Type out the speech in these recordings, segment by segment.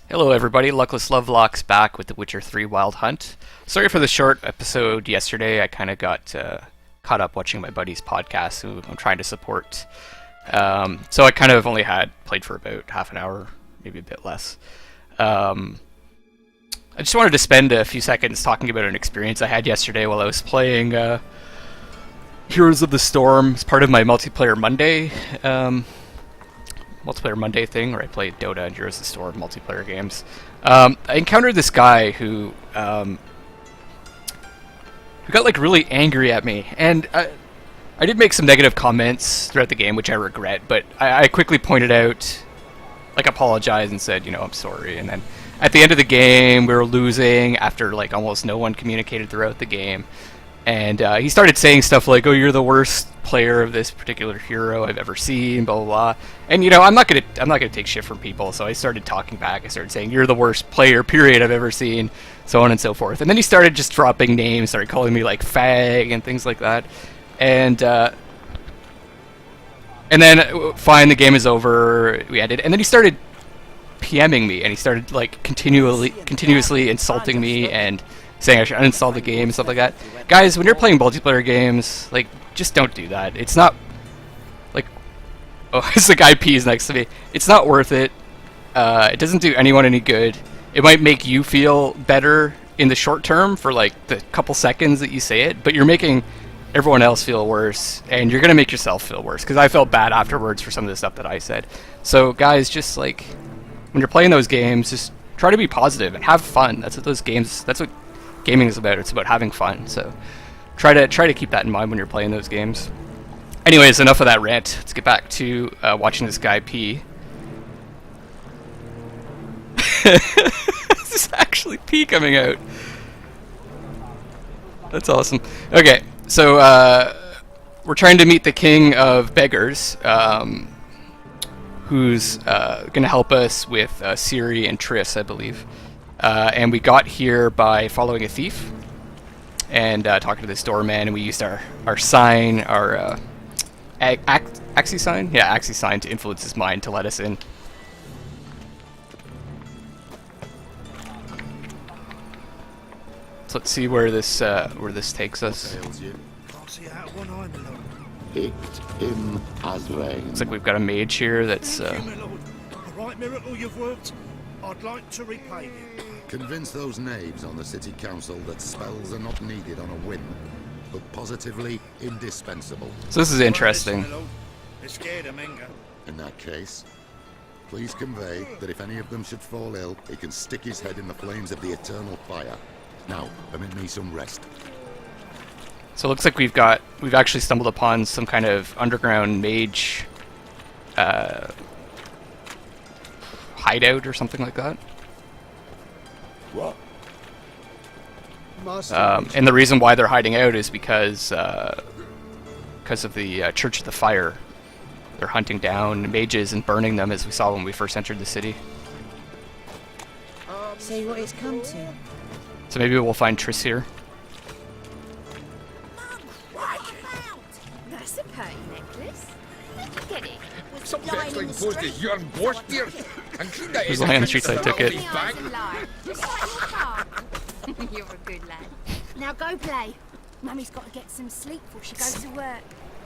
Hello everybody, Luckless Lovelocks back with The Witcher 3 Wild Hunt. Sorry for the short episode yesterday. I kind of got caught up watching my buddy's podcast who I'm trying to support. So I kind of only had played for about half an hour, maybe a bit less. I just wanted to spend a few seconds talking about an experience I had yesterday while I was playing Heroes of the Storm as part of my multiplayer Monday thing where I played Dota and Heroes of the Storm multiplayer games. I encountered this guy who got like really angry at me, and I did make some negative comments throughout the game, which I regret, but I quickly pointed out, like apologized and said, I'm sorry, and then at the end of the game we were losing after like almost no one communicated throughout the game, and he started saying stuff like, "Oh, you're the worst player of this particular hero I've ever seen," blah blah blah. And I'm not gonna take shit from people, so I started talking back. I started saying, "You're the worst player, period, I've ever seen," so on and so forth. And then he started just dropping names, started calling me like fag and things like that. And then fine, the game is over. We ended, and then he started PMing me, and he started like continuously insulting me and saying I should uninstall the game and stuff like that. Guys, when you're playing multiplayer games, like, just don't do that. It's not like, oh, it's the guy pees next to me. It's not worth it. It doesn't do anyone any good. It might make you feel better in the short term for like the couple seconds that you say it, but you're making everyone else feel worse, and you're gonna make yourself feel worse. Because I felt bad afterwards for some of the stuff that I said. So guys, just like when you're playing those games, just try to be positive and have fun. That's what gaming is about. It's about having fun. So try to keep that in mind when you're playing those games. Anyways, enough of that rant. Let's get back to watching this guy pee. This is actually pee coming out. That's awesome. Okay, so we're trying to meet the king of beggars, who's going to help us with Ciri and Triss, I believe. And we got here by following a thief and talking to this doorman, and we used our sign, our Axie sign? Yeah, Axie sign to influence his mind to let us in. So let's see where this takes us. Picked him as rain. Looks like we've got a mage here that's A right miracle you've worked. I'd like to repay you. Convince those knaves on the city council that spells are not needed on a whim, but positively indispensable. So this is interesting. They're scared of Menga. In that case, please convey that if any of them should fall ill, he can stick his head in the flames of the eternal fire. Now, permit me some rest. So it looks like we've actually stumbled upon some kind of underground mage hideout or something like that. What? And the reason why they're hiding out is because of the Church of the Fire. They're hunting down mages and burning them, as we saw when we first entered the city. See what it's come to. So maybe we'll find Triss here. That's a pretty necklace. Where'd you get it? Some fetchling posed as your boss dear and cleaned that There's a line on the streets, I took it. You're a good lad. Now go play. Mummy's got to get some sleep before she goes to work.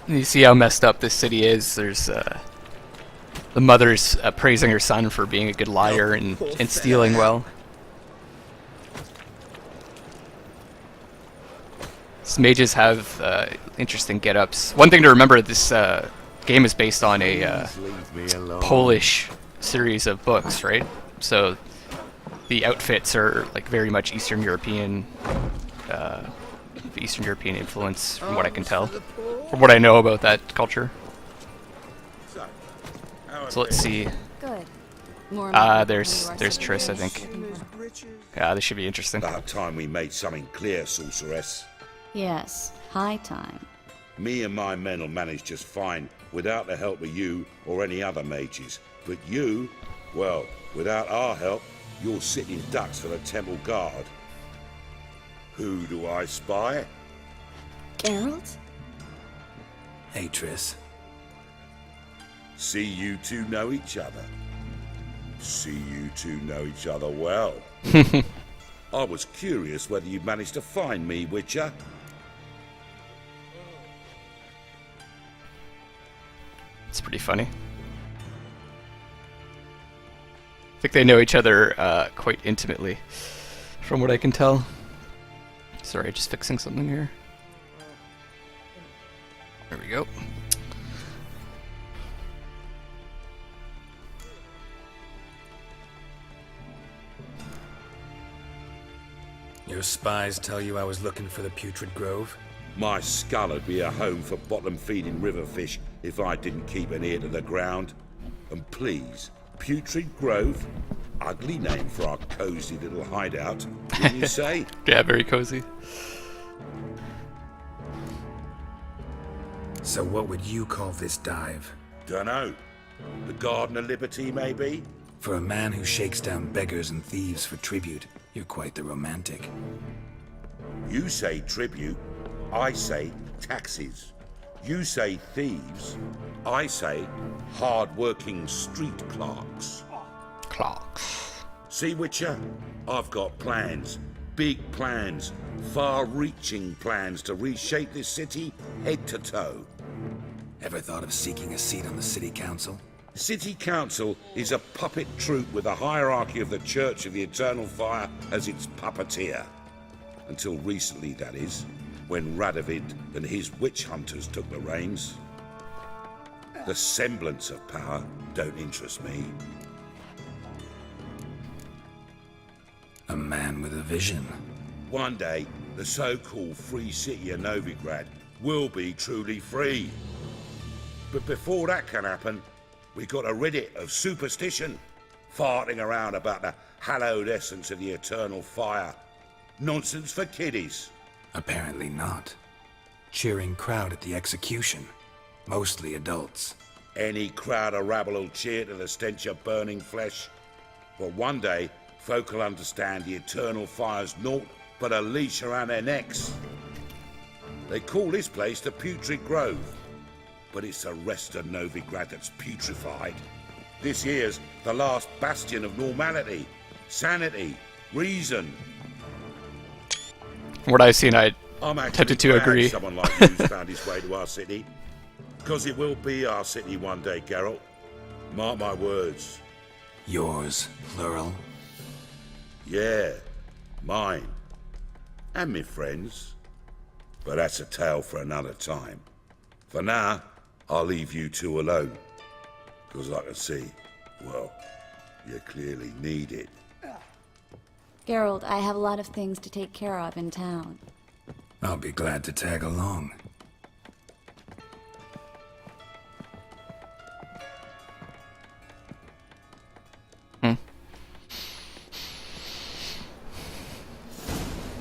You see how messed up this city is. There's the mother's praising her son for being a good liar and stealing well. These mages have interesting get-ups. One thing to remember, this game is based on a Polish series of books, right? So the outfits are like very much Eastern European influence, from what I can tell, from what I know about that culture. So let's see. Good. There's Triss, I think. Yeah, this should be interesting. About time we made something clear, sorceress. Yes, high time. Me and my men will manage just fine without the help of you or any other mages. But you, well, without our help, you're sitting ducks for the temple guard. Who do I spy? Geralt? Hey, Triss. See you two know each other. See you two know each other well. I was curious whether you'd managed to find me, Witcher. It's pretty funny. I think they know each other quite intimately, from what I can tell. Sorry, just fixing something here. There we go. Your spies tell you I was looking for the Putrid Grove? My skull would be a home for bottom-feeding river fish if I didn't keep an ear to the ground. And please, Putrid Grove? Ugly name for our cozy little hideout, wouldn't you say? Yeah, very cozy. So what would you call this dive? Dunno. The Garden of Liberty, maybe? For a man who shakes down beggars and thieves for tribute, you're quite the romantic. You say tribute, I say taxes. You say thieves, I say hard-working street clerks. Clocks. See, Witcher? I've got plans. Big plans. Far-reaching plans to reshape this city head to toe. Ever thought of seeking a seat on the city council? City Council is a puppet troupe with a hierarchy of the Church of the Eternal Fire as its puppeteer. Until recently, that is, when Radovid and his witch hunters took the reins. The semblance of power don't interest me. A man with a vision. One day, the so-called free city of Novigrad will be truly free. But before that can happen, we got to rid it of superstition, farting around about the hallowed essence of the eternal fire. Nonsense for kiddies. Apparently not. Cheering crowd at the execution. Mostly adults. Any crowd of rabble will cheer to the stench of burning flesh. But one day, folk will understand the eternal fire's naught but a leash around their necks. They call this place the Putrid Grove. But it's the rest of Novigrad that's putrefied. This here's the last bastion of normality, sanity, reason. From what I've seen, I'm actually tempted to glad agree. someone like you's found his way to our city. Because it will be our city one day, Geralt. Mark my words. Yours, plural. Yeah, mine. And me friends. But that's a tale for another time. For now, I'll leave you two alone. Because I can see, well, you clearly need it. Geralt, I have a lot of things to take care of in town. I'll be glad to tag along.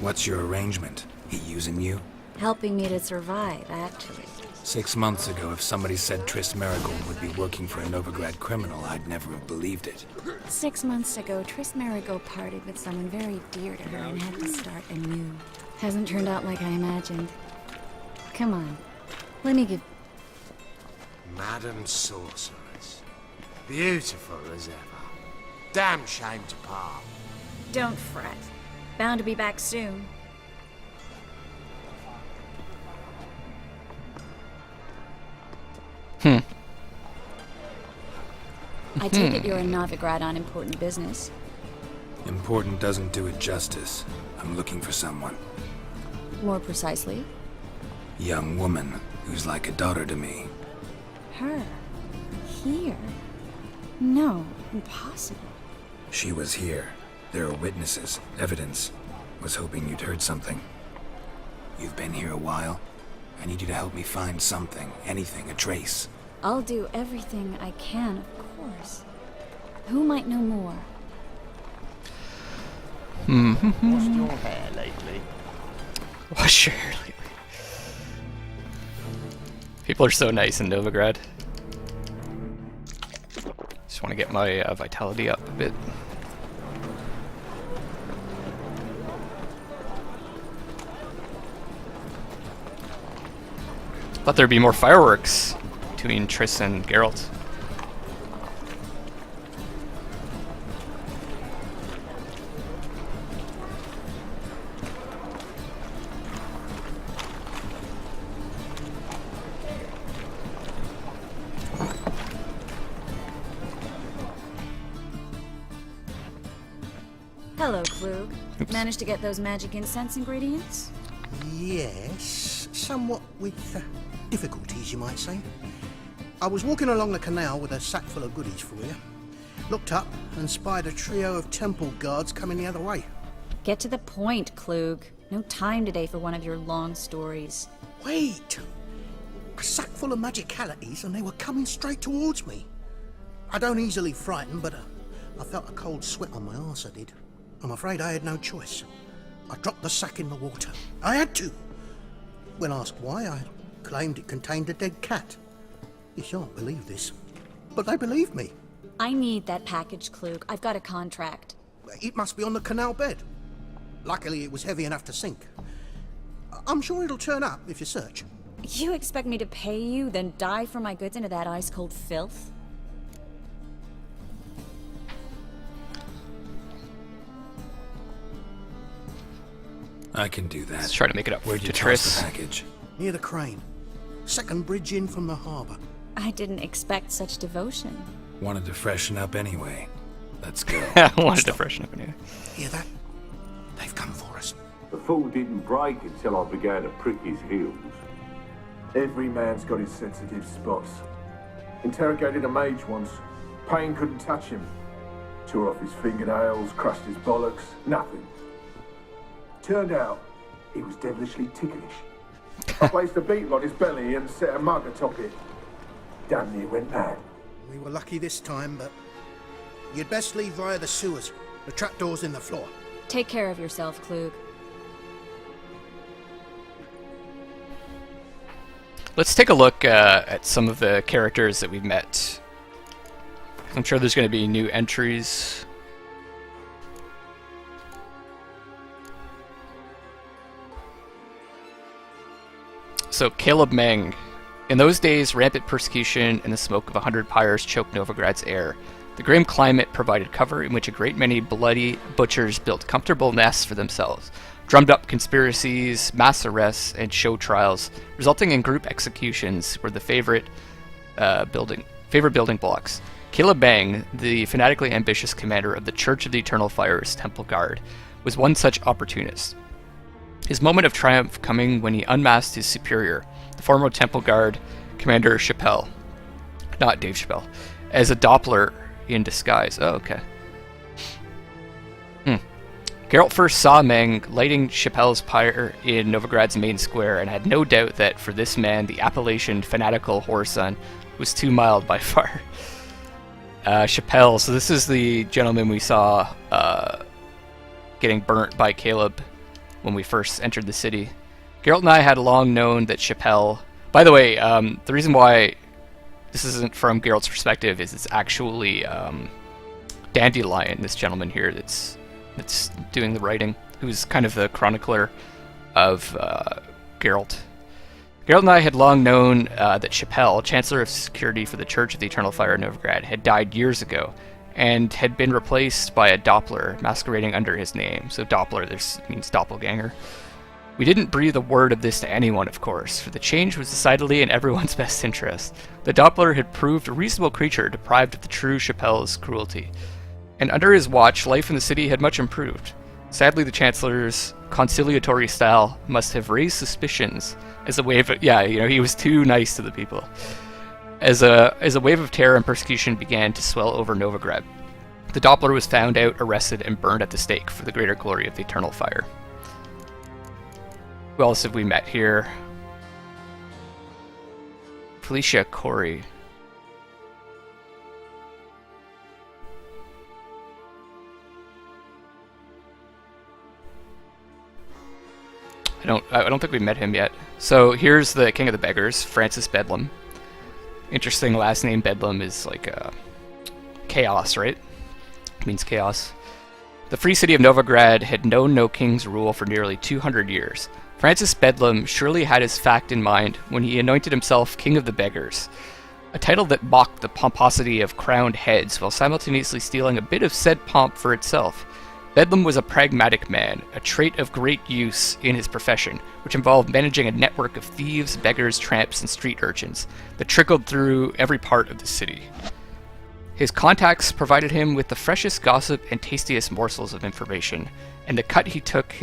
What's your arrangement? He using you? Helping me to survive, actually. 6 months ago, if somebody said Triss Merigold would be working for a Novigrad criminal, I'd never have believed it. 6 months ago, Triss Merigold parted with someone very dear to her and had to start anew. Hasn't turned out like I imagined. Come on, let me give... Madam Sorceress. Beautiful as ever. Damn shame to part. Don't fret. Bound to be back soon. I take it you're in Novigrad on important business. Important doesn't do it justice. I'm looking for someone. More precisely? Young woman who's like a daughter to me. Her? Here? No, impossible. She was here. There are witnesses, evidence. Was hoping you'd heard something. You've been here a while. I need you to help me find something, anything, a trace. I'll do everything I can, of course. Who might know more? Washed your hair lately? Wash your hair lately. People are so nice in Novigrad. Just want to get my vitality up a bit. Thought there'd be more fireworks between Triss and Geralt. Hello, Klug. Oops. Managed to get those magic incense ingredients? Yes, somewhat with difficulties, you might say. I was walking along the canal with a sack full of goodies for you. Looked up and spied a trio of temple guards coming the other way. Get to the point, Klug. No time today for one of your long stories. Wait! A sack full of magicalities and they were coming straight towards me. I don't easily frighten, but I felt a cold sweat on my arse, I did. I'm afraid I had no choice. I dropped the sack in the water. I had to. When asked why, I claimed it contained a dead cat. You shan't believe this, but they believed me. I need that package, Klug. I've got a contract. It must be on the canal bed. Luckily, it was heavy enough to sink. I'm sure it'll turn up if you search. You expect me to pay you, then dive for my goods into that ice-cold filth? I can do that. Let's try to make it up Where'd to you toss the Triss. package? Near the crane. Second bridge in from the harbour. I didn't expect such devotion. Wanted to freshen up anyway. Let's go. I wanted to freshen up anyway. Hear that? They've come for us. The fall didn't break until I began to prick his heels. Every man's got his sensitive spots. Interrogated a mage once. Pain couldn't touch him. Tore off his fingernails, crushed his bollocks, nothing. Turned out, he was devilishly ticklish. I placed a beetle on his belly and set a mug atop it. Damn near went mad. We were lucky this time, but you'd best leave via the sewers. The trapdoor's in the floor. Take care of yourself, Klug. Let's take a look at some of the characters that we've met. I'm sure there's going to be new entries. So, Caleb Meng. In those days, rampant persecution and the smoke of 100 pyres choked Novigrad's air. The grim climate provided cover in which a great many bloody butchers built comfortable nests for themselves, drummed up conspiracies, mass arrests, and show trials, resulting in group executions were the favorite building blocks. Caleb Meng, the fanatically ambitious commander of the Church of the Eternal Fire's Temple Guard, was one such opportunist. His moment of triumph coming when he unmasked his superior, the former Temple Guard Commander Chappelle, not Dave Chappelle, as a Doppler in disguise. Oh, okay. Geralt first saw Meng lighting Chappelle's pyre in Novigrad's main square and had no doubt that for this man, the appellation fanatical whoreson was too mild by far. Chappelle, so this is the gentleman we saw getting burnt by Caleb when we first entered the city. Geralt and I had long known that Chappelle... By the way, the reason why this isn't from Geralt's perspective is it's actually Dandelion, this gentleman here that's doing the writing, who's kind of the chronicler of Geralt. Geralt and I had long known that Chappelle, Chancellor of Security for the Church of the Eternal Fire in Novigrad, had died years ago and had been replaced by a Doppler masquerading under his name. So Doppler, this means doppelganger. We didn't breathe a word of this to anyone, of course, for the change was decidedly in everyone's best interest. The Doppler had proved a reasonable creature deprived of the true Chappelle's cruelty. And under his watch, life in the city had much improved. Sadly, the Chancellor's conciliatory style must have raised suspicions as a wave of... Yeah, he was too nice to the people. As a wave of terror and persecution began to swell over Novigrad, the Doppler was found out, arrested, and burned at the stake for the greater glory of the Eternal Fire. Who else have we met here? Felicia Corey. I don't think we met him yet. So here's the King of the Beggars, Francis Bedlam. Interesting last name. Bedlam is like chaos, right? It means chaos. The free city of Novigrad had known no king's rule for nearly 200 years. Francis Bedlam surely had his fact in mind when he anointed himself King of the Beggars, a title that mocked the pomposity of crowned heads while simultaneously stealing a bit of said pomp for itself. Bedlam was a pragmatic man, a trait of great use in his profession, which involved managing a network of thieves, beggars, tramps, and street urchins that trickled through every part of the city. His contacts provided him with the freshest gossip and tastiest morsels of information, and the cut he took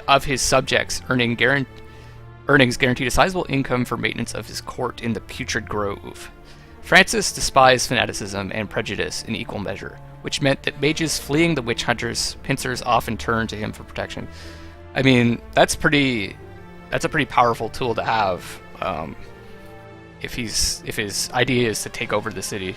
of his subjects, earnings guaranteed a sizable income for maintenance of his court in the Putrid Grove. Francis despised fanaticism and prejudice in equal measure, which meant that mages fleeing the witch hunters' pincers often turned to him for protection. I mean, that's a pretty powerful tool to have, if his idea is to take over the city.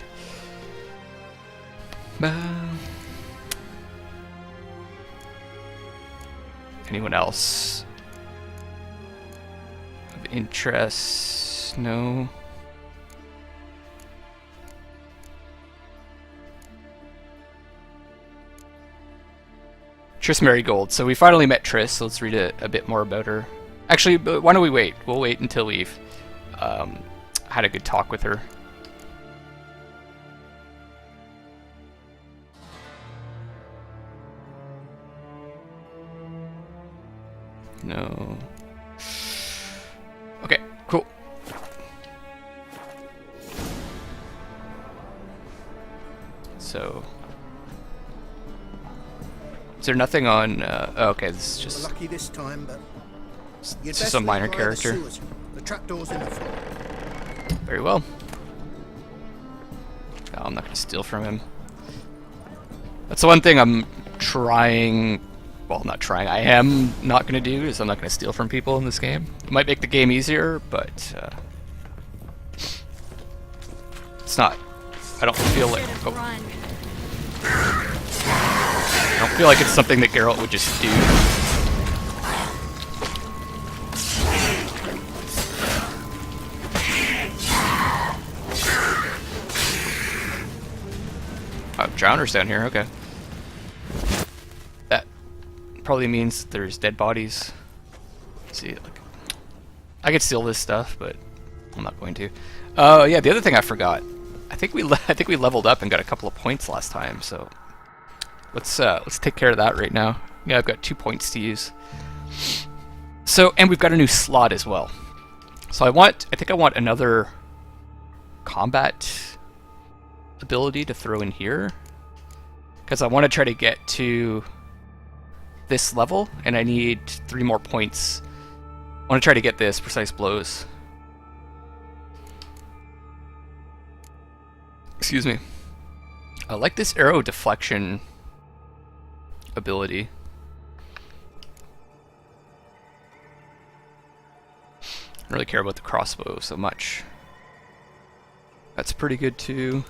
Anyone else of interest? No. Triss Merigold. So we finally met Triss, so let's read a bit more about her. Actually, why don't we wait? We'll wait until we've had a good talk with her. No. Okay, cool. So, is there nothing on? Oh, okay, this is just. We're lucky this time, but It's just a minor character. The trapdoor's in the front. Very well. No, I'm not going to steal from him. That's the one thing I'm trying. Well, not trying. I am not going to do is I'm not going to steal from people in this game. It might make the game easier, but it's not. I don't feel like. Oh. I don't feel like it's something that Geralt would just do. Oh, drowners down here. Okay. That probably means there's dead bodies. Let's see, look. I could steal this stuff, but I'm not going to. Oh yeah, the other thing I forgot. I think we leveled up and got a couple of points last time. So let's take care of that right now. Yeah, I've got 2 points to use. So, and we've got a new slot as well. So I think I want another combat ability to throw in here, because I want to try to get to this level, and I need 3 more points. I want to try to get this precise blows. Excuse me. I like this arrow deflection ability. I don't really care about the crossbow so much. That's pretty good too.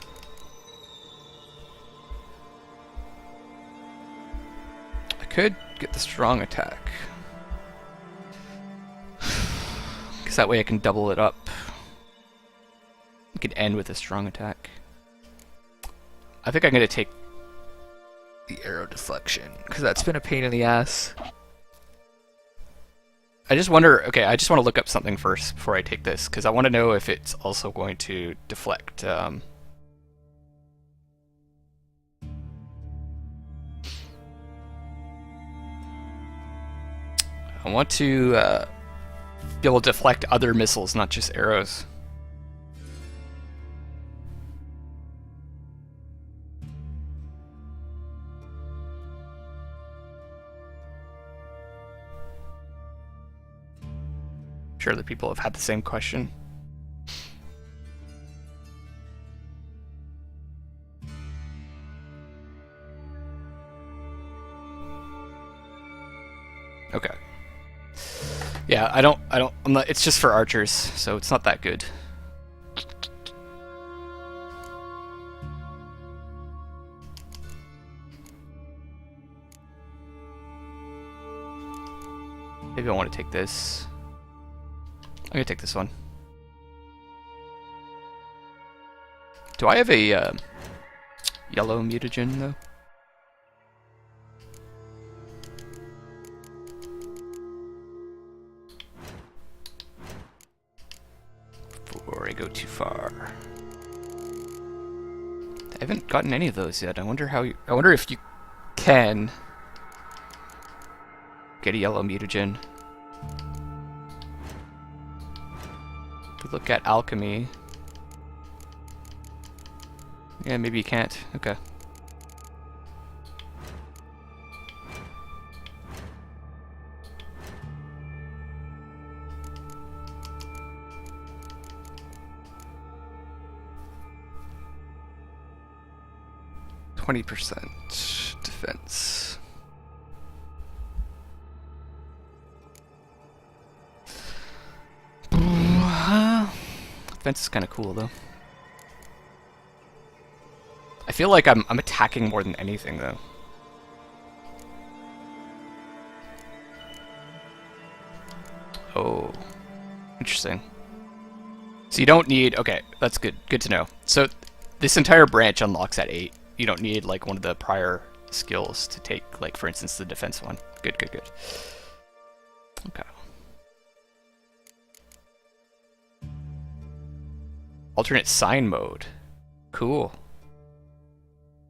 I could get the strong attack, because that way I can double it up. We could end with a strong attack. I think I'm going to take the arrow deflection, because that's been a pain in the ass. I just wonder, okay, I just want to look up something first before I take this, because I want to know if it's also going to deflect. I want to be able to deflect other missiles, not just arrows. Sure that people have had the same question. Okay. Yeah, I'm not, it's just for archers, so it's not that good. Maybe I want to take this. I'm gonna take this one. Do I have a yellow mutagen though? Before I go too far. I haven't gotten any of those yet. I wonder if you can get a yellow mutagen. If we look at alchemy, Yeah, maybe you can't. Okay. %, defense. Defense is kind of cool though. I feel like I'm attacking more than anything though. Oh, interesting. So you don't need, okay, that's good to know. So this entire branch unlocks at 8. You don't need like one of the prior skills to take, like for instance the defense one. Good. Okay. Alternate sign mode. Cool.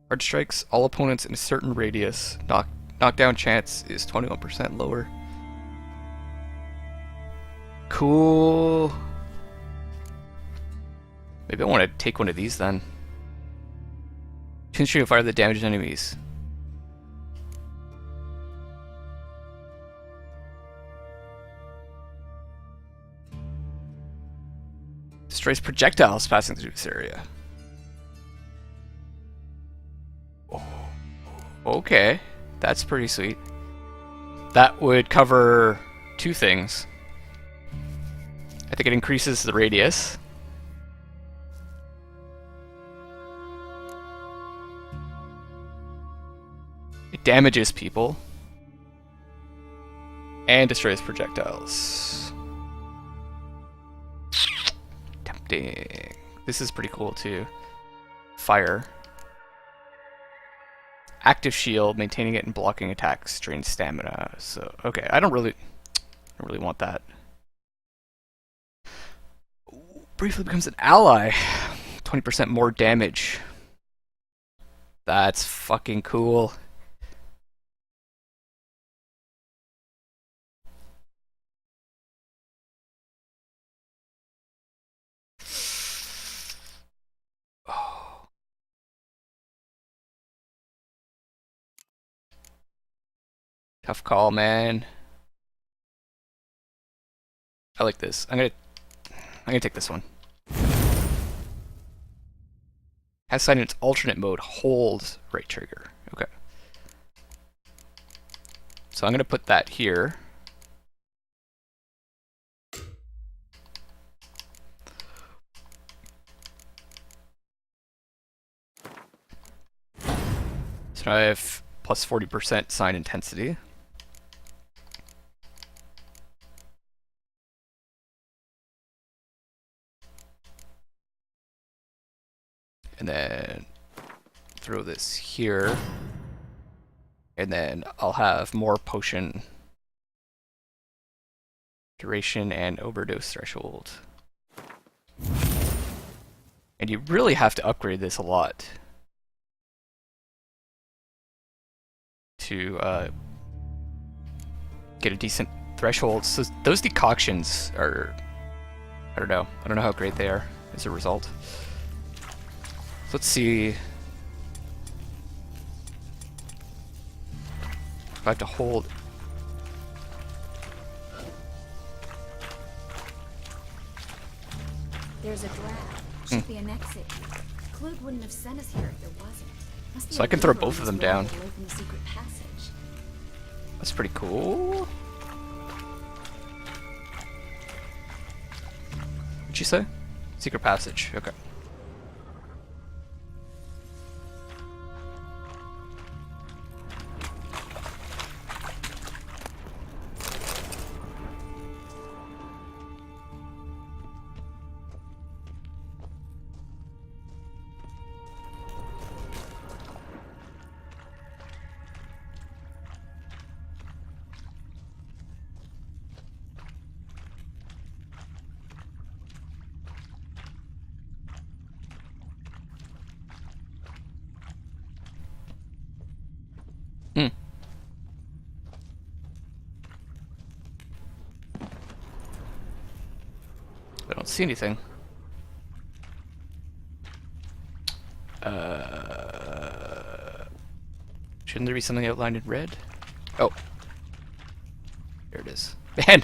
Hard strikes all opponents in a certain radius. Knockdown chance is 21% lower. Cool. Maybe I want to take one of these then. Continue to fire the damaged enemies. Destroys projectiles passing through this area. Oh, okay, that's pretty sweet. That would cover 2 things. I think it increases the radius. It damages people. And destroys projectiles. Tempting. This is pretty cool too. Fire. Active shield, maintaining it and blocking attacks drains stamina. So okay, I don't really want that. Briefly becomes an ally. 20% more damage. That's fucking cool. Oh. Tough call, man. I like this. I'm gonna take this one. Has signed in its alternate mode, hold right trigger. Okay. So I'm gonna put that here. So now I have plus 40% sign intensity. And then throw this here. And then I'll have more potion duration and overdose threshold. And you really have to upgrade this a lot to get a decent threshold. So those decoctions are, I don't know how great they are as a result. So let's see if I have to hold. There's a draft. Should be an exit. Clute wouldn't have sent us here if there wasn't. Must be So I can a throw lever both on of them this wall down. to open the secret passage. That's pretty cool. What'd you say? Secret passage. Okay. I don't see anything. Shouldn't there be something outlined in red? Oh. There it is. Man!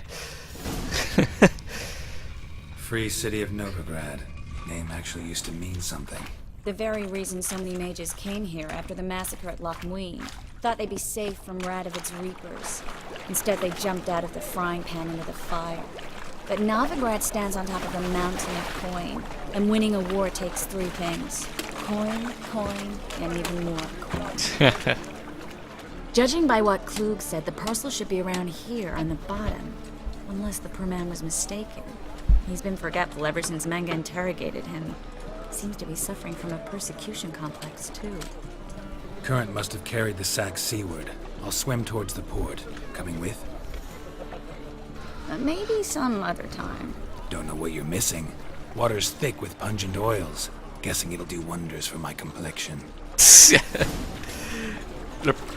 Free City of Novigrad. Name actually used to mean something. The very reason so many mages came here after the massacre at Loch Muin. Thought they'd be safe from Radovid's reapers. Instead, they jumped out of the frying pan into the fire. But Novigrad stands on top of a mountain of coin, and winning a war takes three things. Coin, coin, and even more coin. Judging by what Klug said, the parcel should be around here on the bottom. Unless the poor man was mistaken. He's been forgetful ever since Manga interrogated him. Seems to be suffering from a persecution complex, too. Current must have carried the sack seaward. I'll swim towards the port. Coming with? Maybe some other time. Don't know what you're missing. Water's thick with pungent oils. Guessing it'll do wonders for my complexion.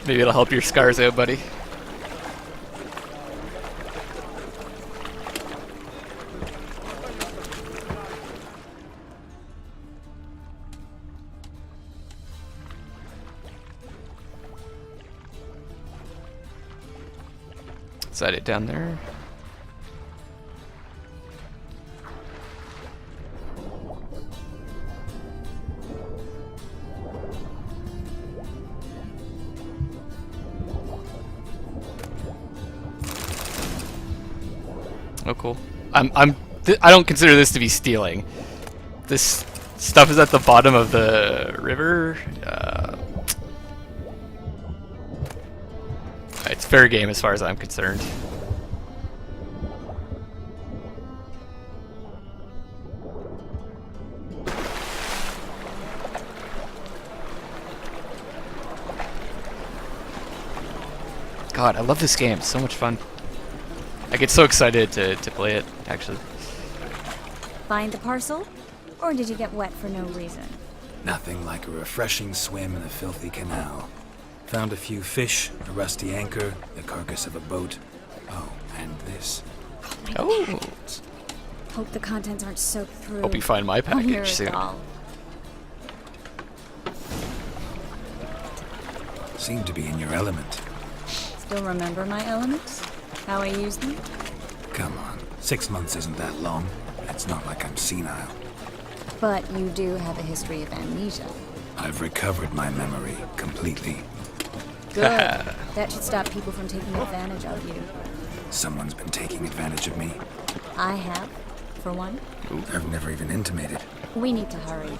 Maybe it'll help your scars out, buddy. Set it down there. Oh, cool. I don't consider this to be stealing. This stuff is at the bottom of the river. It's fair game as far as I'm concerned. God, I love this game. It's so much fun. I get so excited to play it, actually. Find the parcel? Or did you get wet for no reason? Nothing like a refreshing swim in a filthy canal. Found a few fish, a rusty anchor, the carcass of a boat. Oh, and this. Oh. Hope the contents aren't soaked through. Hope you find my package soon. Seem to be in your element. Still remember my elements? How I used them? Come on, 6 months isn't that long. It's not like I'm senile. But you do have a history of amnesia. I've recovered my memory completely. Good. That should stop people from taking advantage of you. Someone's been taking advantage of me. I have, for one. Ooh. I've never even intimated. We need to hurry.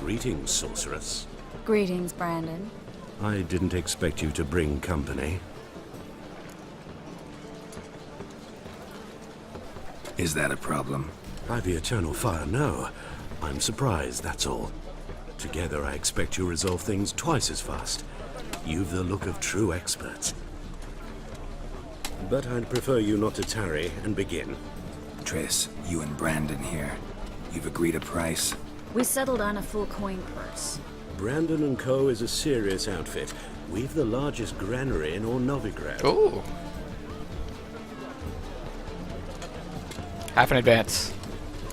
Greetings, sorceress. Greetings, Brandon. I didn't expect you to bring company. Is that a problem? By the eternal fire, no. I'm surprised, that's all. Together, I expect you resolve things twice as fast. You've the look of true experts. But I'd prefer you not to tarry and begin. Triss, you and Brandon here. You've agreed a price? We settled on a full coin purse. Brandon and Co. is a serious outfit. We've the largest granary in all Novigrad. Oh. Half in advance.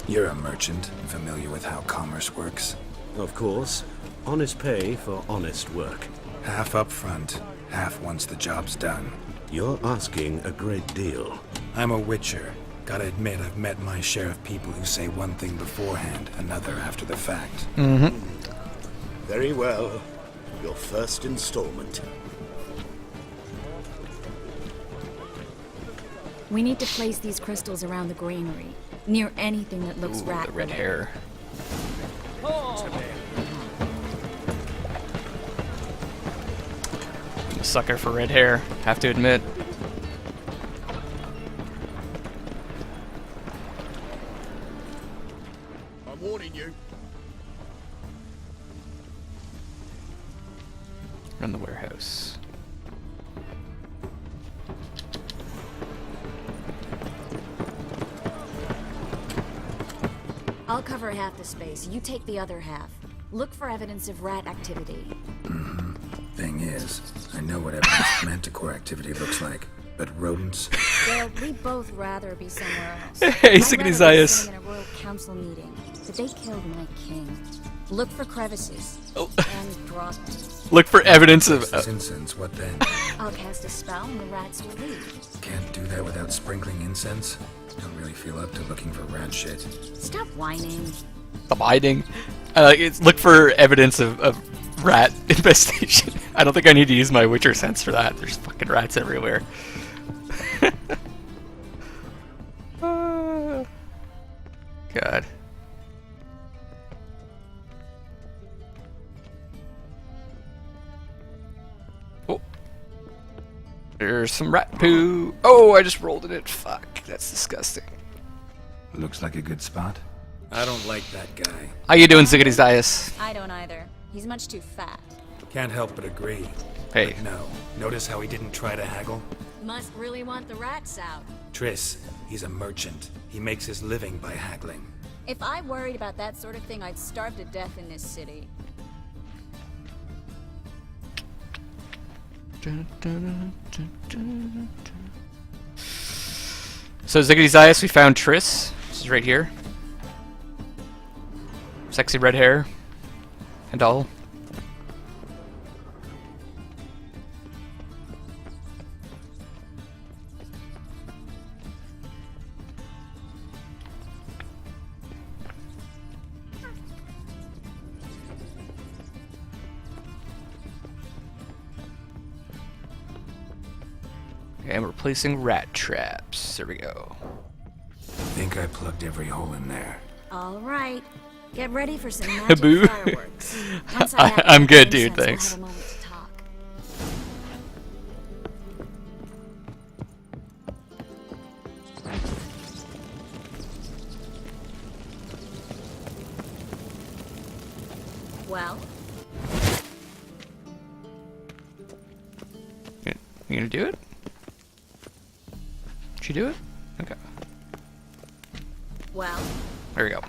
You're a merchant, familiar with how commerce works? Of course. Honest pay for honest work. Half up front, half once the job's done. You're asking a great deal. I'm a witcher. Gotta admit, I've met my share of people who say one thing beforehand, another after the fact. Mm-hmm. Very well. Your first installment. We need to place these crystals around the granary, near anything that looks rat. The red hair. I'm a sucker for red hair, have to admit. I'm warning you. Run the warehouse. I'll cover half the space. You take the other half. Look for evidence of rat activity. Mm-hmm. Thing is, I know what evidence manticore activity looks like. But rodents? Well, we'd both rather be somewhere else. Hey, I'd Sickety rather be Zias. sitting in a royal council meeting, but they killed my king. Look for crevices and drop them. Look for evidence of. Incense, what then? I'll cast a spell and the rats will leave. Can't do that without sprinkling incense? Don't really feel up to looking for rat shit. Stop whining. Stop hiding. Look for evidence of rat infestation. I don't think I need to use my Witcher sense for that. There's fucking rats everywhere. God. Oh. There's some rat poo. Oh, I just rolled in it. Fuck. That's disgusting. Looks like a good spot. I don't like that guy. How you doing, Ziggity Zias? I don't either. He's much too fat. Can't help but agree. Hey. But no. Notice how he didn't try to haggle? Must really want the rats out. Triss, he's a merchant. He makes his living by haggling. If I worried about that sort of thing, I'd starve to death in this city. So Ziggity Zias, we found Triss. She's right here. Sexy red hair and all. And we're placing rat traps. There we go. I think I plugged every hole in there. All right. Get ready for some magic Boo. fireworks. Once I have I'm enough good, dude. incense, we'll Thanks. have a moment to talk. Well, You gonna do it? Did you do it? Okay. well. There we go.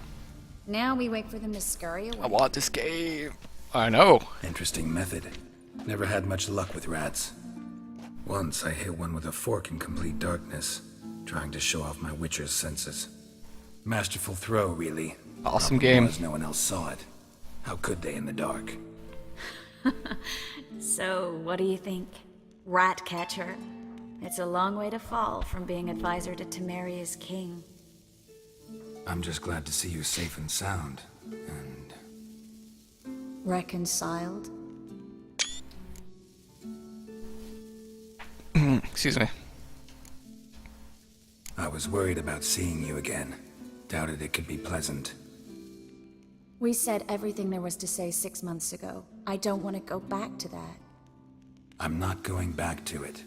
Now we wait for them to scurry away. I want this game. I know. Interesting method. Never had much luck with rats. Once I hit one with a fork in complete darkness, trying to show off my Witcher's senses. Masterful throw, really. Awesome Problem game. was no one else saw it. How could they in the dark? So, what do you think? Rat catcher? It's a long way to fall from being advisor to Temeria's king. I'm just glad to see you safe and sound. And Reconciled? Excuse me. I was worried about seeing you again. Doubted it could be pleasant. We said everything there was to say 6 months ago. I don't want to go back to that. I'm not going back to it.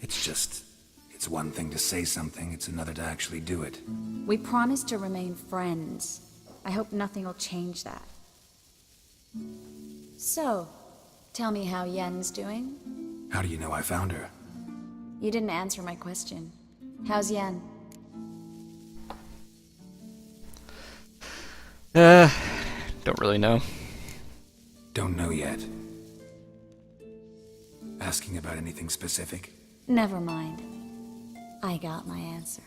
It's one thing to say something, it's another to actually do it. We promised to remain friends. I hope nothing will change that. So, tell me how Yen's doing? How do you know I found her? You didn't answer my question. How's Yen? Don't really know. Don't know yet. Asking about anything specific? Never mind. I got my answer.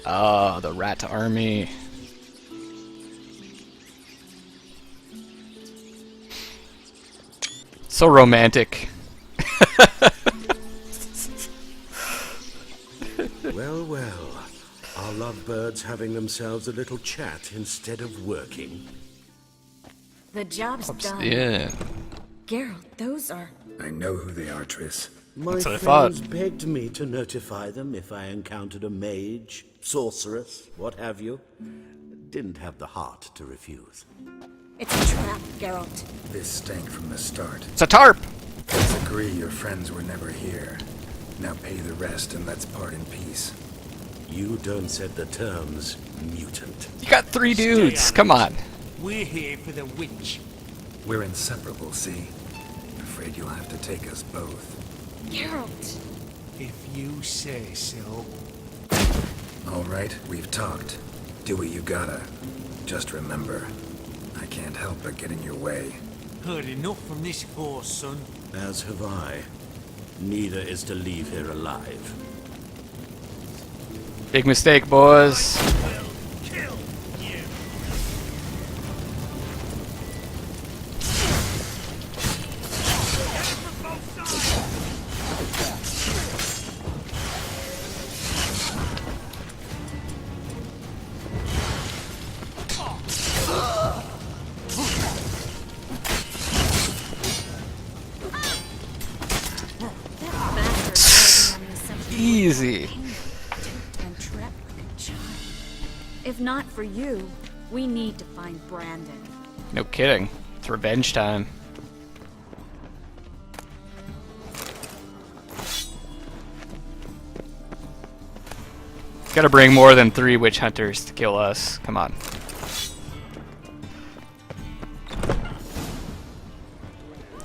Ah, the rat army. So romantic. Well, well. Are lovebirds having themselves a little chat instead of working? The job's done. Yeah. Geralt, those are... I know who they are, Triss. My That's what I friends thought. begged me to notify them if I encountered a mage, sorceress, what have you. Didn't have the heart to refuse. It's a trap, Geralt. This stank from the start. It's a tarp. Let's agree your friends were never here. Now pay the rest and let's part in peace. You don't set the terms, mutant. You got 3 dudes. Come on. We're here for the witch. We're inseparable, see? Afraid you'll have to take us both. Geralt! If you say so. All right, we've talked. Do what you gotta. Just remember, I can't help but get in your way. Heard enough from this horse, son. As have I. Neither is to leave here alive. Big mistake, boys. Easy. And trapped like a child. If not for you, we need to find Brandon. No kidding. It's revenge time. Gotta bring more than 3 witch hunters to kill us. Come on.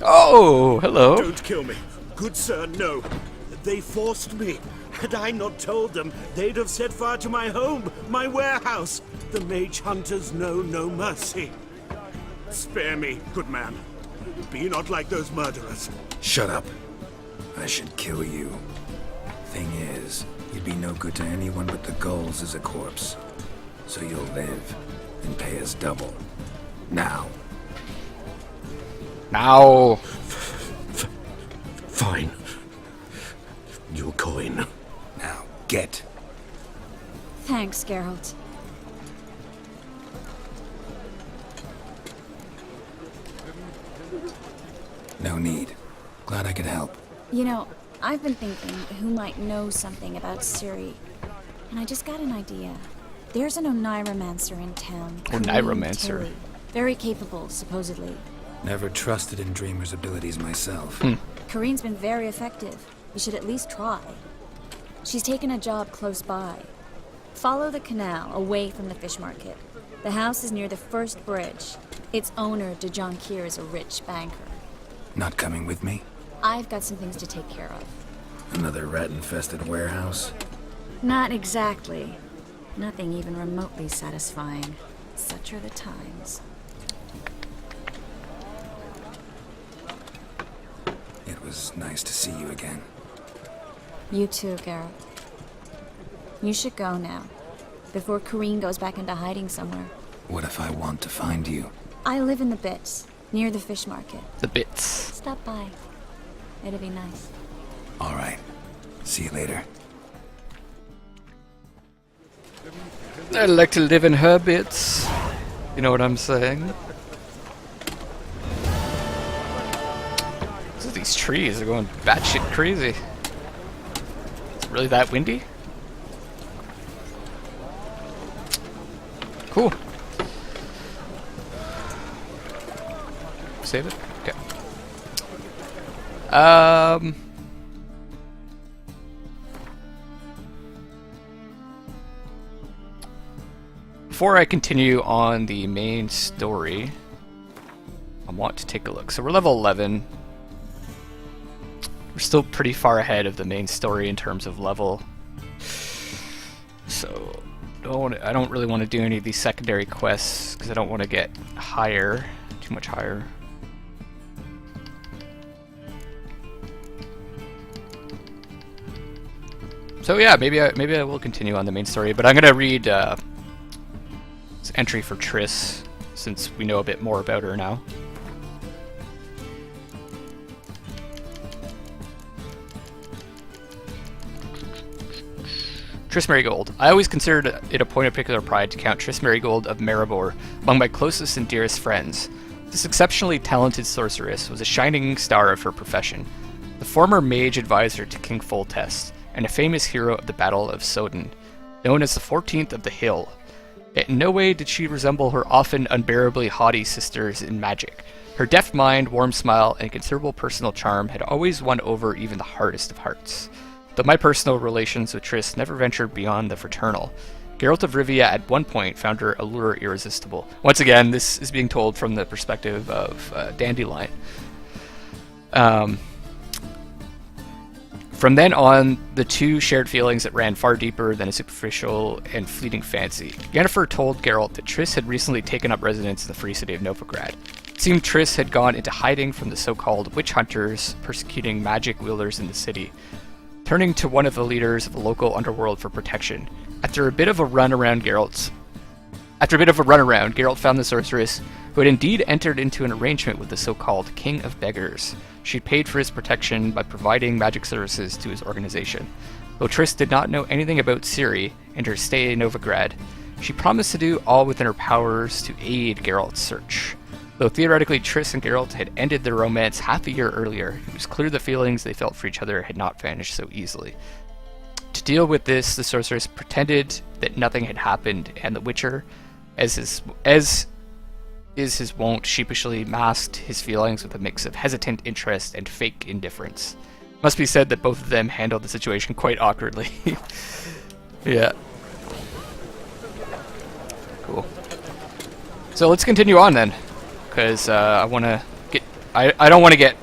Oh, hello. Don't kill me. Good sir, no. They forced me. Had I not told them, they'd have set fire to my home, my warehouse. The mage hunters know no mercy. Spare me, good man. Be not like those murderers. Shut up. I should kill you. Thing is, you'd be no good to anyone but the gulls as a corpse. So you'll live and pay us double. Now. Now. Fine. Your coin. Now, get. Thanks, Geralt. No need. Glad I could help. You know, I've been thinking who might know something about Ciri. And I just got an idea. There's an Oniromancer in town. Oniromancer? Tilly. Very capable, supposedly. Never trusted in Dreamer's abilities myself. Kareen's been very effective. You should at least try. She's taken a job close by. Follow the canal away from the fish market. The house is near the first bridge. Its owner, DeJohn Kier, is a rich banker. Not coming with me? I've got some things to take care of. Another rat-infested warehouse? Not exactly. Nothing even remotely satisfying. Such are the times. It was nice to see you again. You too, Geralt. You should go now, before Kareen goes back into hiding somewhere. What if I want to find you? I live in the Bits, near the fish market. The Bits. Stop by. It'll be nice. All right. See you later. I'd like to live in her bits. You know what I'm saying? So these trees are going batshit crazy. Is it really that windy? Cool. Save it? Okay. Before I continue on the main story, I want to take a look. So we're level 11. We're still pretty far ahead of the main story in terms of level. So I don't really want to do any of these secondary quests because I don't want to get higher, too much higher. So yeah, maybe I will continue on the main story, but I'm gonna read this entry for Triss since we know a bit more about her now. Triss Merigold. I always considered it a point of particular pride to count Triss Merigold of Maribor among my closest and dearest friends. This exceptionally talented sorceress was a shining star of her profession, the former mage advisor to King Foltest, and a famous hero of the Battle of Soden, known as the 14th of the Hill. Yet in no way did she resemble her often unbearably haughty sisters in magic. Her deft mind, warm smile, and considerable personal charm had always won over even the hardest of hearts. Though my personal relations with Triss never ventured beyond the fraternal, Geralt of Rivia at one point found her allure irresistible. Once again, this is being told from the perspective of Dandelion. From then on, the two shared feelings that ran far deeper than a superficial and fleeting fancy. Yennefer told Geralt that Triss had recently taken up residence in the free city of Novigrad. It seemed Triss had gone into hiding from the so-called witch hunters persecuting magic wielders in the city, turning to one of the leaders of the local underworld for protection. After a bit of a runaround, Geralt found the sorceress, who had indeed entered into an arrangement with the so-called King of Beggars. She paid for his protection by providing magic services to his organization. Though Triss did not know anything about Ciri and her stay in Novigrad, she promised to do all within her powers to aid Geralt's search. Though theoretically Triss and Geralt had ended their romance half a year earlier, it was clear the feelings they felt for each other had not vanished so easily. To deal with this, the sorceress pretended that nothing had happened, and the Witcher, as is his wont, sheepishly masked his feelings with a mix of hesitant interest and fake indifference. Must be said that both of them handled the situation quite awkwardly. Yeah. Cool. So let's continue on then, because I want to get. I don't want to get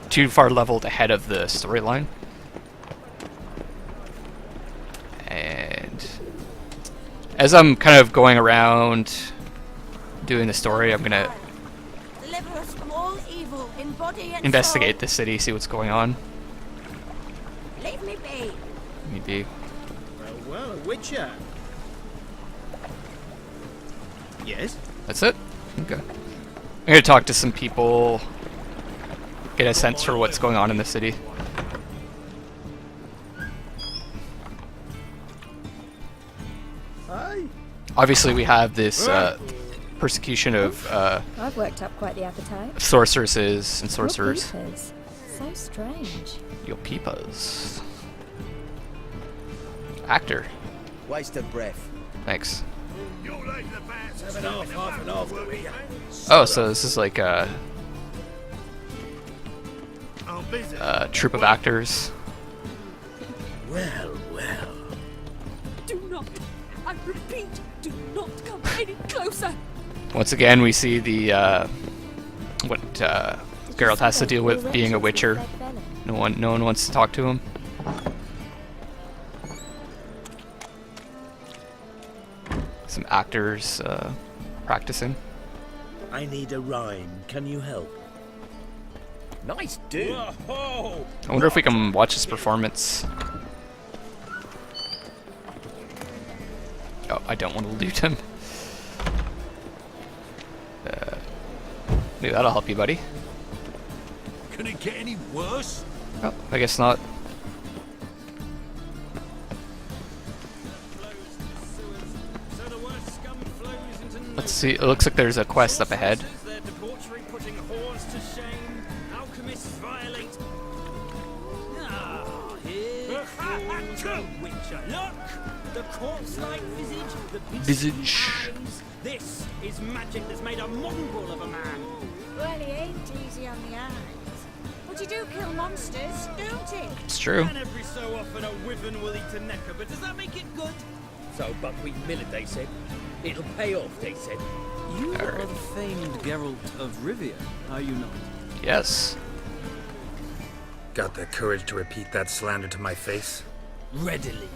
too far leveled ahead of the storyline. And as I'm kind of going around doing the story, I'm gonna Deliver us from all evil in body and investigate the city, see what's going on. Leave me be. Maybe. Well, a witcher. Yes? That's it? Okay. I'm gonna talk to some people, get a sense for what's going on in the city. Hi. Obviously we have this persecution of I've worked up quite the appetite. sorceresses and sorcerers. Your peepers. So strange. Yo peepas. Actor. Waste of breath. Thanks. Half and half, do we? Oh, so this is like a troupe of actors. Well, well. Do not, I repeat, do not come any closer. Once again, we see the what Geralt has to deal with being a witcher. No one wants to talk to him. Some actors practicing. I need a rhyme. Can you help? Nice dude. I wonder if we can watch his performance. Oh, I don't want to loot him. Maybe that'll help you, buddy. Can it get any worse? Oh, I guess not. Let's see, it looks like there's a quest up ahead. The corpse-like visage, Visage. This is magic that's made a mongrel of a man. Well, he ain't easy on the eyes. But you do kill monsters, don't you? It's true. And every so often a wyvern will eat a necker, but does that make it good? So buckwheat millet, they said. It'll pay off, they said. You are the famed Geralt of Rivia, are you not? Yes. Got the courage to repeat that slander to my face? Readily.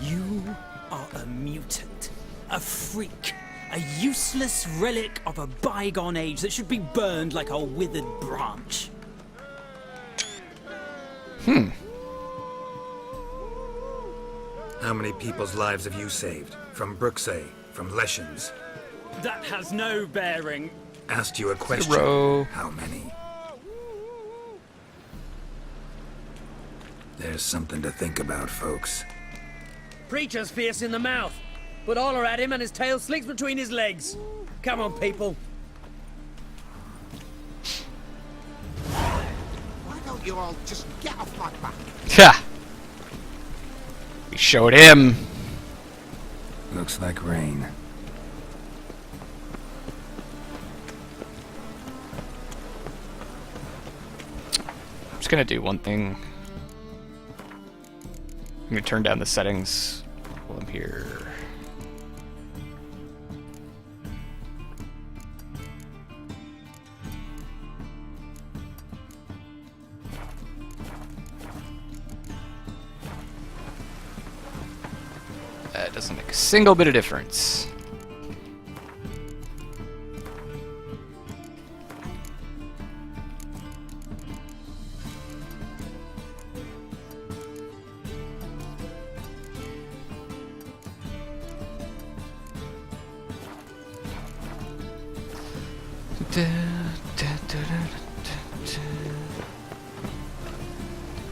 You are a mutant, a freak, a useless relic of a bygone age that should be burned like a withered branch. How many people's lives have you saved? From Brooksay, from Leshens? That has no bearing. Asked you a question. Zero. How many? There's something to think about, folks. Preacher's fierce in the mouth. But holler at him and his tail slicks between his legs. Come on, people. Why don't you all just get off my back? Yeah. We showed him. Looks like rain. I'm just gonna do one thing. I'm gonna turn down the settings while I'm here. That doesn't make a single bit of difference.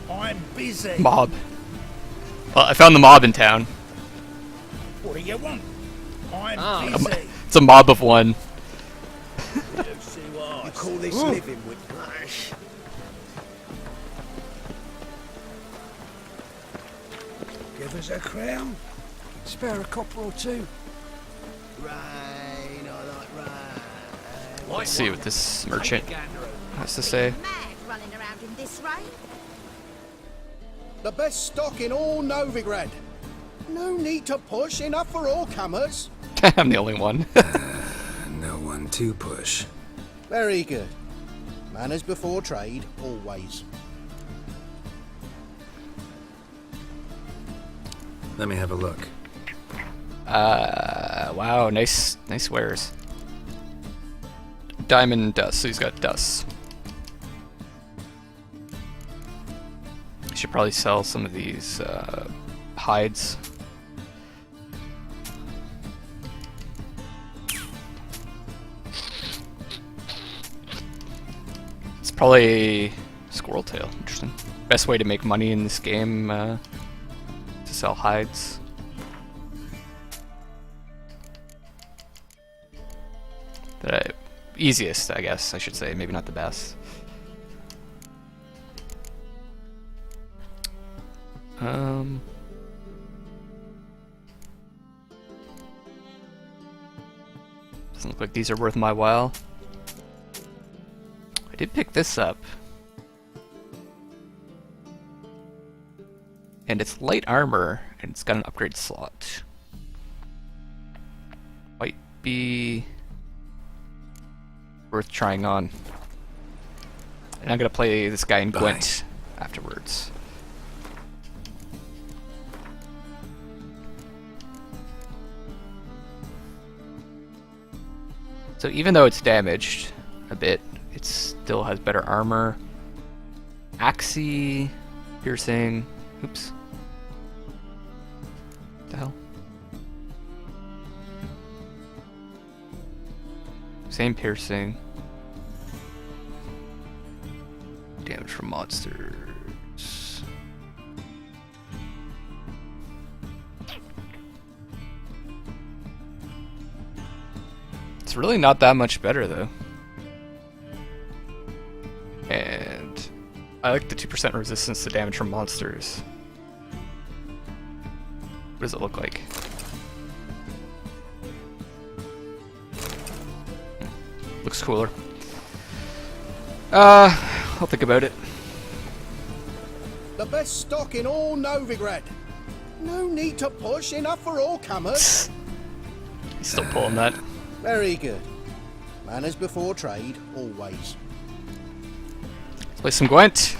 I'm busy. Mob. Well, I found the mob in town. What do you want? I'm busy. It's a mob of one. You call this living with flesh? Give us a crown. Spare a copper or two. Rain, I like rain. Let's see what this merchant has to say. Running around in this rain. The best stock in all Novigrad. No need to push, enough for all comers. I'm the only one. No one to push. Very good. Manners before trade, always. Let me have a look. Wow, nice wares. Diamond dust, so he's got dust. Should probably sell some of these hides. It's probably squirrel tail. Interesting. Best way to make money in this game to sell hides. Easiest, I guess I should say. Maybe not the best. Doesn't look like these are worth my while. I did pick this up. And it's light armor, and it's got an upgrade slot. Might be worth trying on. And I'm gonna play this guy in Gwent afterwards. So even though it's damaged a bit, it still has better armor. Axie, piercing. Oops. What the hell? Same piercing. Damage from monsters. It's really not that much better though. And I like the 2% resistance to damage from monsters. What does it look like? Looks cooler. I'll think about it. The best stock in all Novigrad. No need to push, enough for all comers. He's still pulling that. Very good. Manners before trade, always. Let's play some Gwent.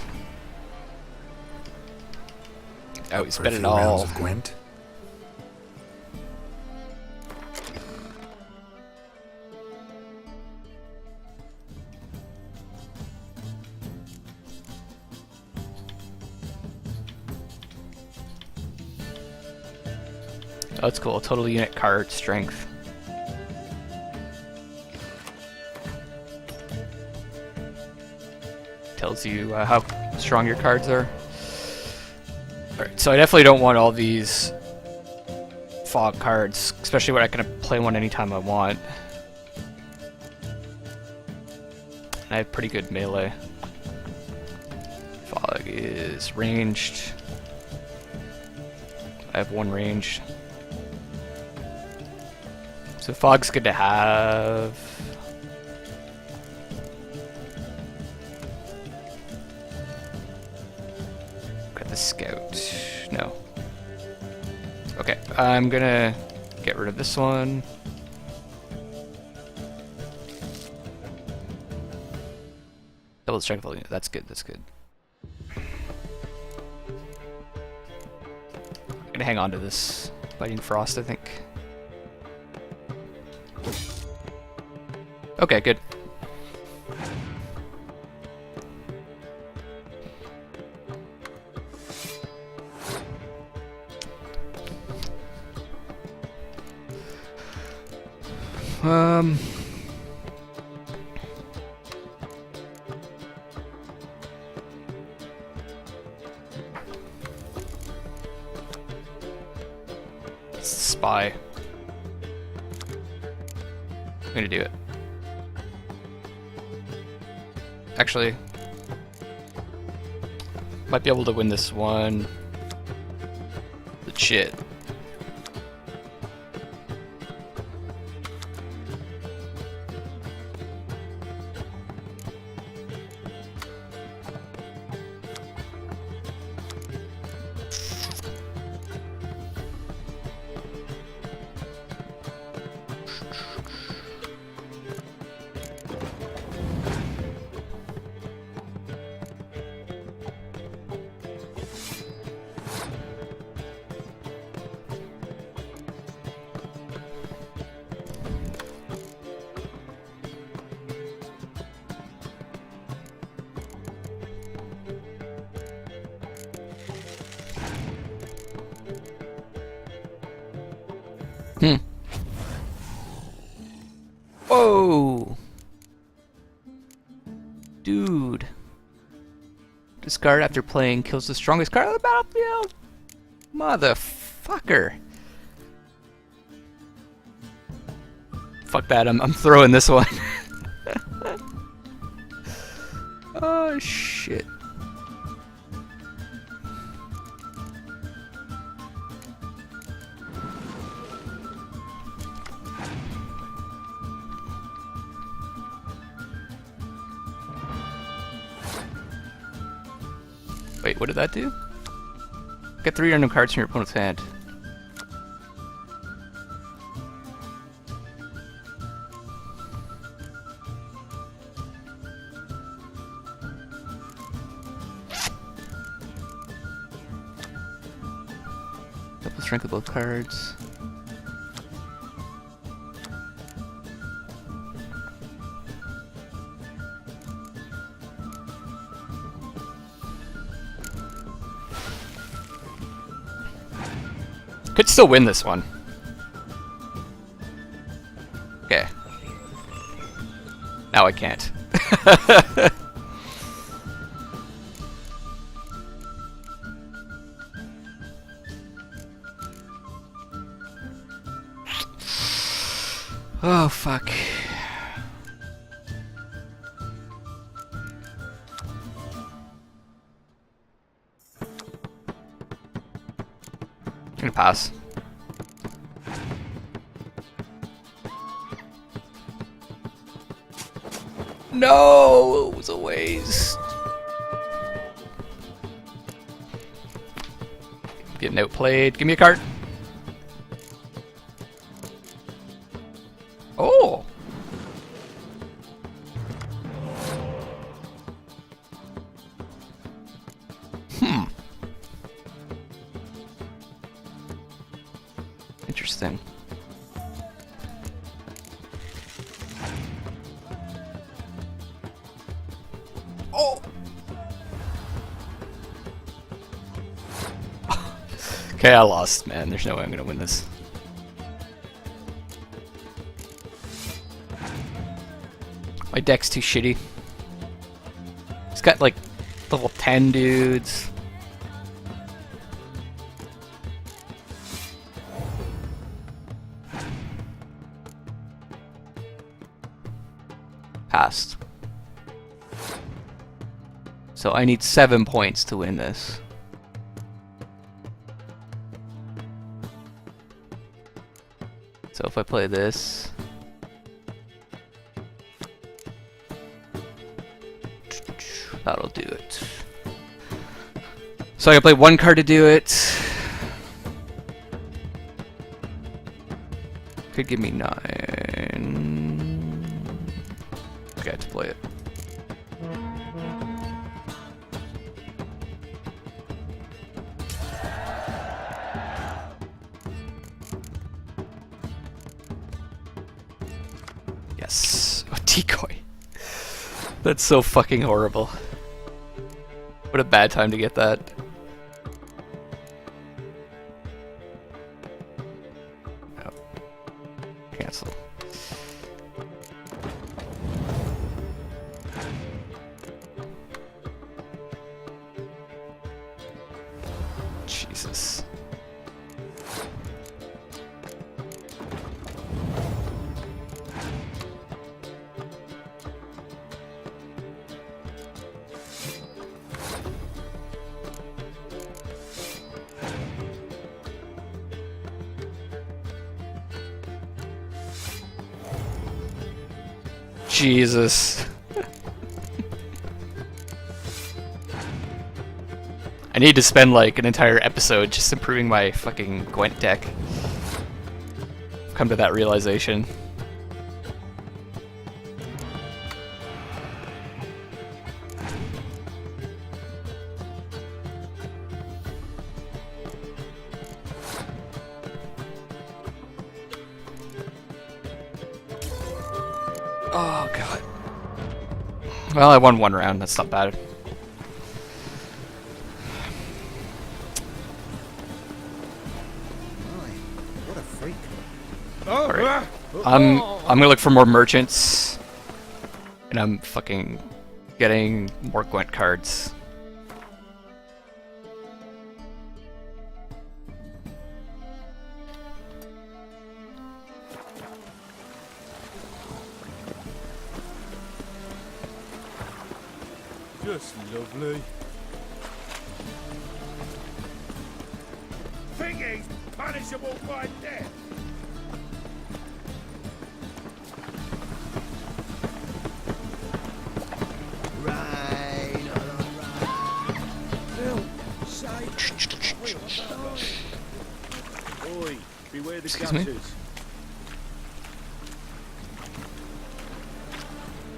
Oh, he's For a bet it few all. rounds of Gwent. Oh, that's cool. Total unit card strength. Tells you how strong your cards are. Alright, so I definitely don't want all these fog cards, especially when I can play one anytime I want. And I have pretty good melee. Fog is ranged. I have one ranged. So fog's good to have. Got the scout. No. Okay, I'm gonna get rid of this one. Double strength volume. That's good. That's good. I'm gonna hang on to this Biting Frost, I think. Okay, good. It's spy. I'm gonna do it. Actually, might be able to win this one. But shit. Whoa! Dude. Discard after playing kills the strongest card on the battlefield? Motherfucker. Fuck that, I'm throwing this one. Oh shit. Wait, what did that do? Get 3 random cards from your opponent's hand. Double strength of both cards. Could still win this one. Okay. Now I can't. Oh, fuck. I'm gonna pass. No, it was a waste. Getting outplayed. Give me a card. Oh. Interesting. Oh. Okay, I lost, man. There's no way I'm gonna win this. My deck's too shitty. It's got like level 10 dudes. Passed. So I need 7 points to win this. So if I play this, that'll do it. So I can play 1 card to do it. Could give me 9. Okay, I have to play it. Yes. A decoy. That's so fucking horrible. What a bad time to get that. No. Cancel. Jesus. Jesus. I need to spend like an entire episode just improving my fucking Gwent deck. Come to that realization. Oh god. Well, I won one round, that's not bad. What a freak. Alright. I'm gonna look for more merchants. And I'm fucking getting more Gwent cards. Just lovely. Thingy's punishable by death. Oi, beware the Excuse me? gutters.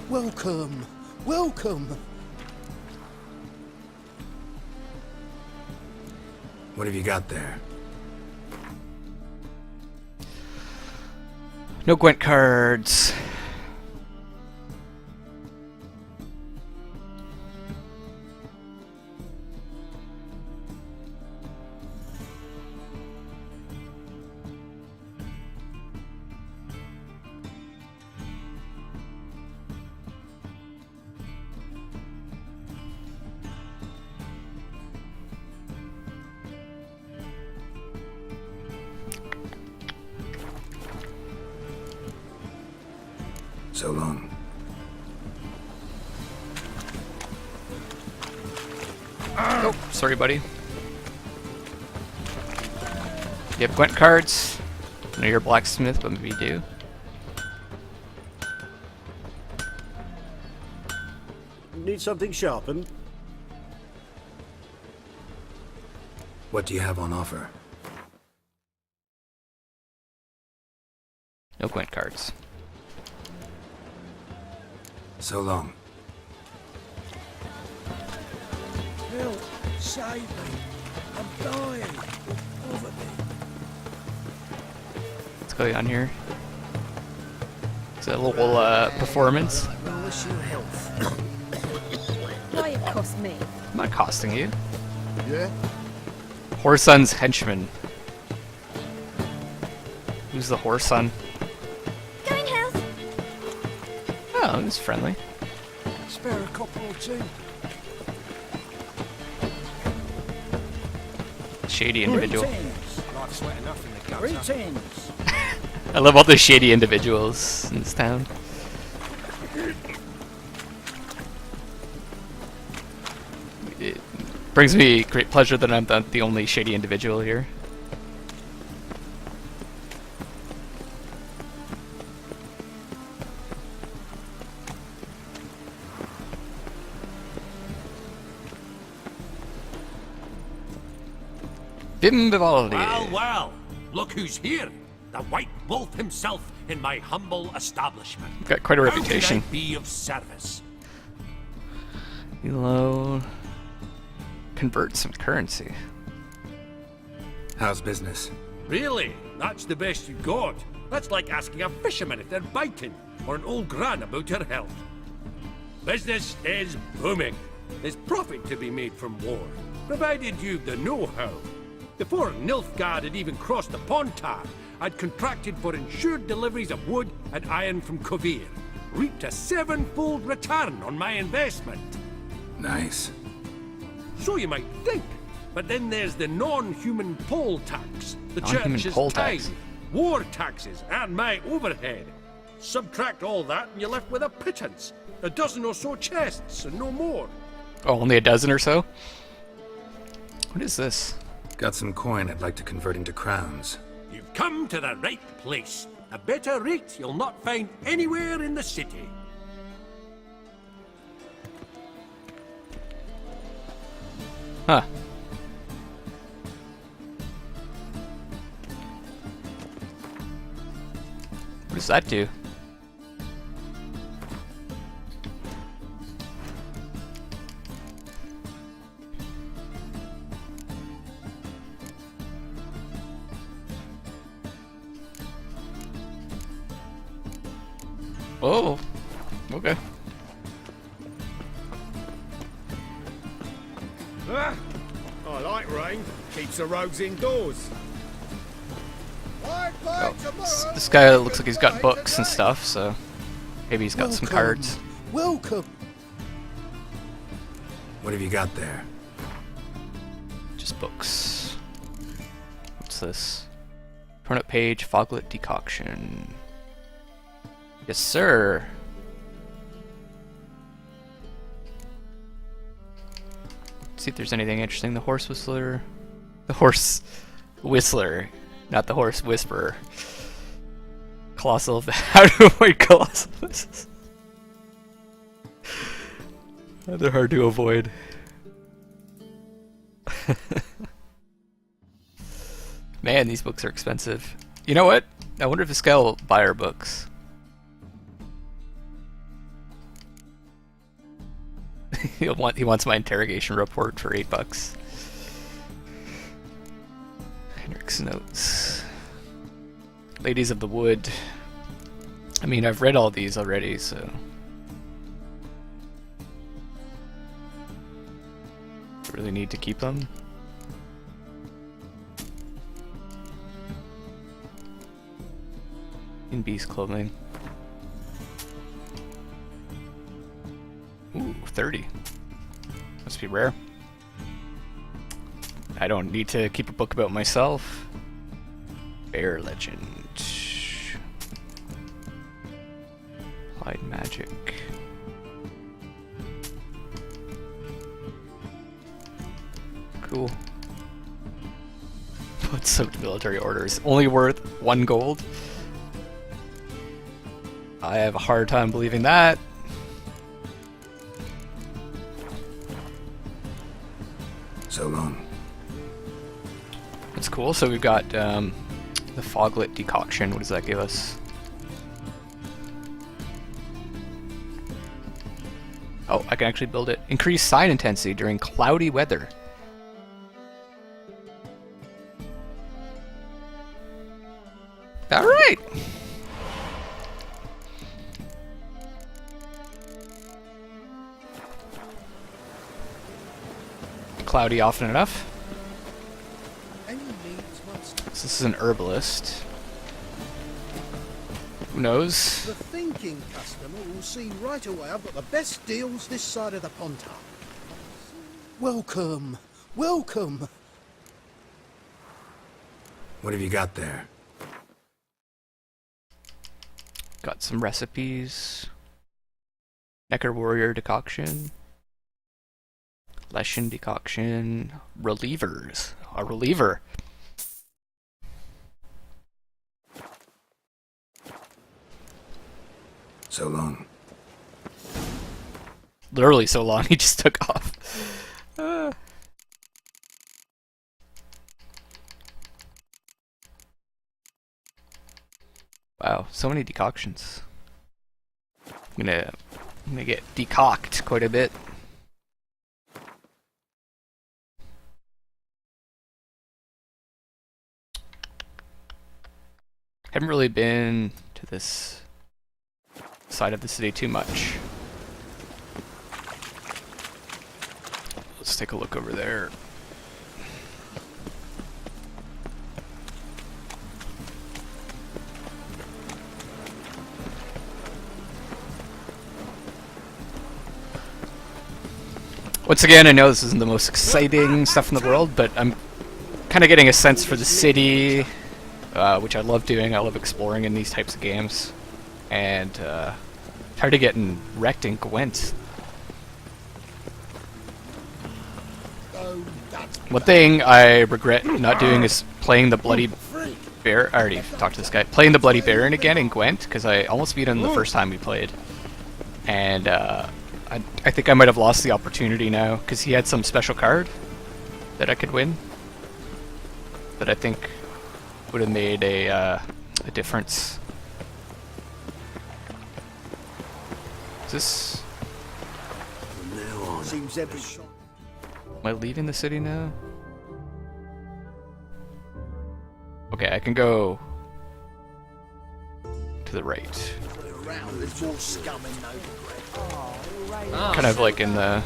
Welcome. Welcome. What have you got there? No Gwent cards. So long. Oh, sorry, buddy. You have Gwent cards? I know you're a blacksmith, but maybe you do. Need something sharpened? What do you have on offer? No Gwent cards. So long. Help! Save me! I'm dying! Over me! What's going on here? Is that a little performance? Wish you health. Why it cost me? I'm not costing you. Yeah? Whoreson's henchman. Who's the Whoreson? Going house. Oh, he's friendly. Spare a copper or two. Shady individual. Life's sweat enough in the gutter. Greetings! I love all the shady individuals in this town. It brings me great pleasure that I'm not the only shady individual here. Bim Vivaldi. Well, well, look who's here. The White Wolf himself in my humble establishment. Got quite a reputation. How can I be of service? Elo. Convert some currency. How's business? Really? That's the best you got? That's like asking a fisherman if they're biting, or an old gran about her health. Business is booming. There's profit to be made from war, provided you've the know-how. Before Nilfgaard had even crossed the Pontar, I'd contracted for insured deliveries of wood and iron from Kovir. Reaped a 7-fold return on my investment. Nice. So you might think. But then there's the non-human poll tax, the Non-human church's poll tithe, tax. war taxes, and my overhead. Subtract all that and you're left with a pittance. A dozen or so chests and no more. Oh, only a dozen or so? What is this? Got some coin I'd like to convert into crowns. You've come to the right place. A better rate you'll not find anywhere in the city. that do? Oh, okay. Ah, I like rain. Keeps the rogues indoors. Oh, this guy looks like he's got books and stuff, so maybe he's got some cards. Welcome. What have you got there? Just books. What's this? Turn up page, foglet decoction. Yes, sir. Let's see if there's anything interesting. The horse whistler. The horse whistler, not the horse whisperer. Colossal. How to avoid colossal whistles. They're hard to avoid. Man, these books are expensive. You know what? I wonder if this guy will buy our books. He wants my interrogation report for $8. Henrik's notes. Ladies of the Wood. I mean, I've read all these already, so. Really need to keep them. In beast clothing. Ooh, 30. Must be rare. I don't need to keep a book about myself. Bear legend. Applied magic. Cool. What's some military orders? Only worth 1 gold? I have a hard time believing that. So long. That's cool. So we've got the foglet decoction. What does that give us? Oh, I can actually build it. Increase sign intensity during cloudy weather. All right. Cloudy often enough. So this is an herbalist. Who knows? The thinking customer will see right away I've got the best deals this side of the Pontar. Welcome. Welcome. What have you got there? Got some recipes. Necker Warrior decoction. Leshen decoction. Relievers. A reliever. So long. Literally so long, he just took off. Wow, so many decoctions. I'm gonna get decocked quite a bit. Haven't really been to this side of the city too much. Let's take a look over there. Once again, I know this isn't the most exciting stuff in the world, but I'm kind of getting a sense for the city, which I love doing. I love exploring in these types of games. And tired of getting wrecked in Gwent. One thing I regret not doing is playing the Bloody Bear. I already talked to this guy. Playing the Bloody Baron again in Gwent, because I almost beat him the first time we played. And I think I might have lost the opportunity now, because he had some special card that I could win that I think would have made a difference. Is this... Seems every Am I leaving the city now? Okay, I can go to the right. there's more scum in Novigrad. Kind of like in the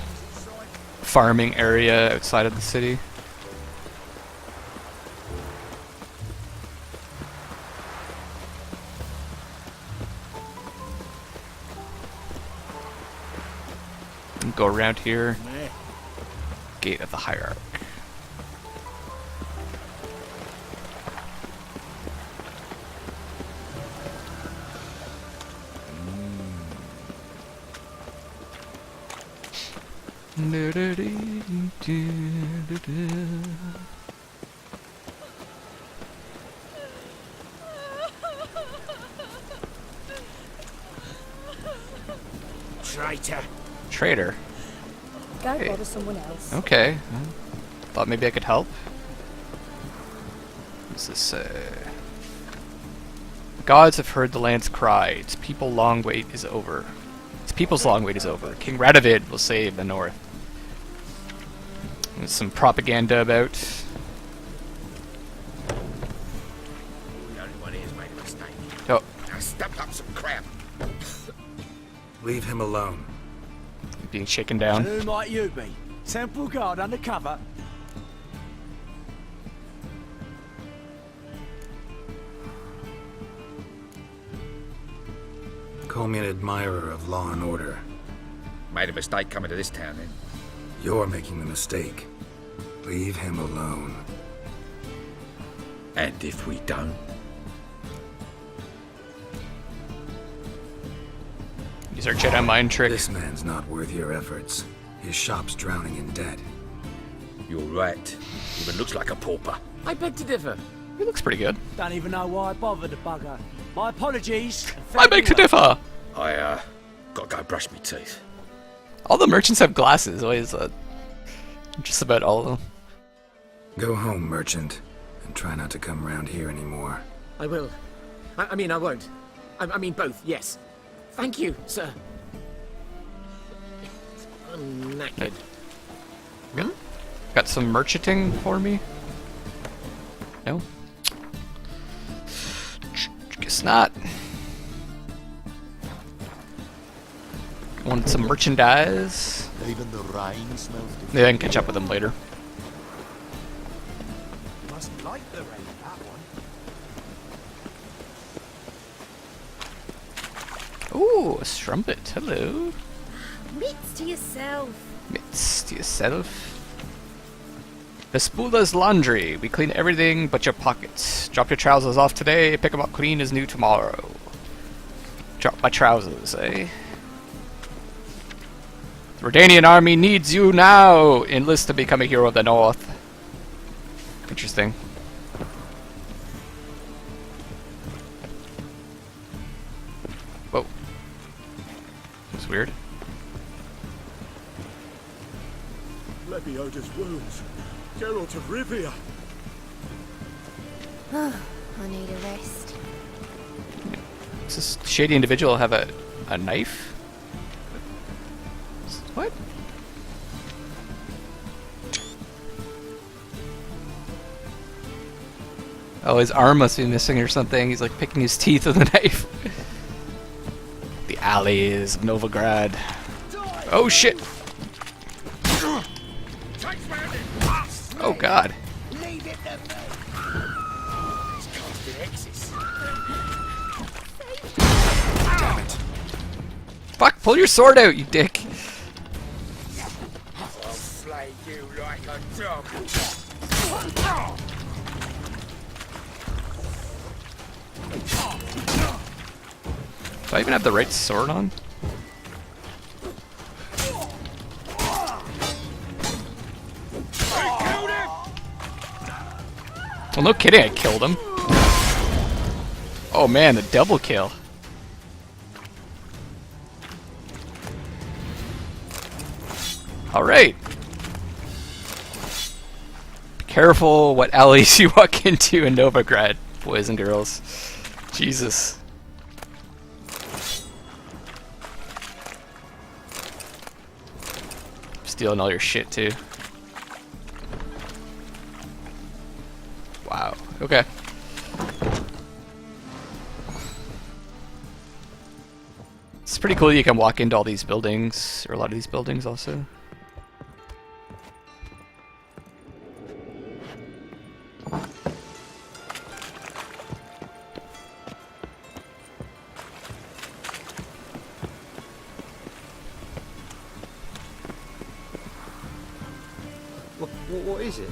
farming area outside of the city. And go around here. Gate of the Hierarch. Traitor. Traitor. Go Hey. bother someone else. Okay. Thought maybe I could help. What's this say? Gods have heard the land's cry. Its people's long wait is over. King Radovid will save the north. There's some propaganda about. The only one here's made a mistake. Oh, I stepped up some crap. Leave him alone. being shaken down. Who might you be? Temple guard undercover? Call me an admirer of law and order. Made a mistake coming to this town, then. You're making the mistake. Leave him alone. And if we don't? Use our Jedi mind trick. This man's not worth your efforts. His shop's drowning in debt. You're right. Even looks like a pauper. I beg to differ. He looks pretty good. Don't even know why I bothered the bugger. My apologies. I beg to differ. I, gotta go brush my teeth. All the merchants have glasses. Why is that? Just about all of them. Go home, merchant, and try not to come round here anymore. I will. I mean, I won't. I mean, both, yes. Thank you, sir. I'm knackered. Got some merchanting for me? No? Guess not. Want some merchandise? Even the rain smells different. Yeah, I can catch up with them later. Must like the rain, that one. Ooh, a strumpet. Hello. Mitts to yourself. Mitts to yourself. Vespula's laundry. We clean everything but your pockets. Drop your trousers off today, pick them up clean as new tomorrow. Drop my trousers, eh? The Redanian army needs you now! Enlist to become a hero of the North. Interesting. Whoa. That's weird. Lebioda's wounds. Geralt of Rivia. I need a rest. Does this shady individual have a knife? What? Oh, his arm must be missing or something. He's like picking his teeth with a knife. The alleys of Novigrad. Oh shit! Oh god. Leave it to me. He's casting X's. Damn it. Fuck, pull your sword out, you dick. I'll flay you like a dog. Do I even have the right sword on? Well, no kidding, I killed him. Oh man, the double kill. Alright. Be careful what alleys you walk into in Novigrad, boys and girls. Jesus. Stealing all your shit too. Wow. Okay. It's pretty cool that you can walk into all these buildings, or a lot of these buildings also. What is it?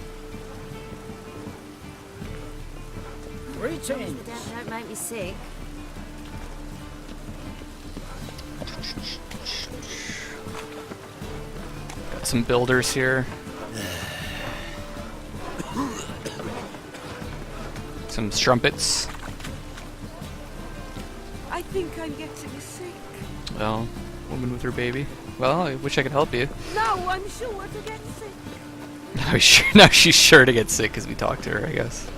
Greetings. Don't make me sick. Got some builders here. Some strumpets. I think I'm getting sick. Well, woman with her baby. Well, I wish I could help you. No, I'm sure to get sick. Now she's sure to get sick because we talked to her, I guess.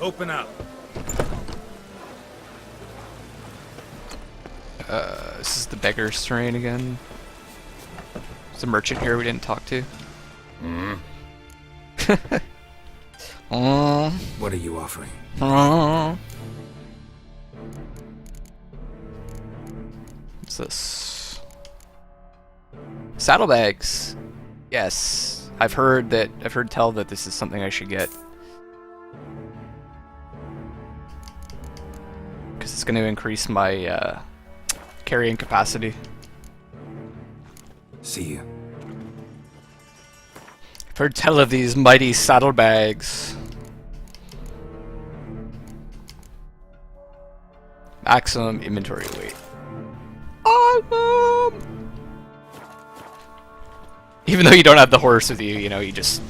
Open up. This is the beggar's terrain again. There's a merchant here we didn't talk to. What are you offering? What's this? Saddlebags. Yes, I've heard tell that this is something I should get. Because it's going to increase my carrying capacity. See you. I've heard tell of these mighty saddlebags. Maximum inventory weight. Awesome! Even though you don't have the horse with you, you know, you just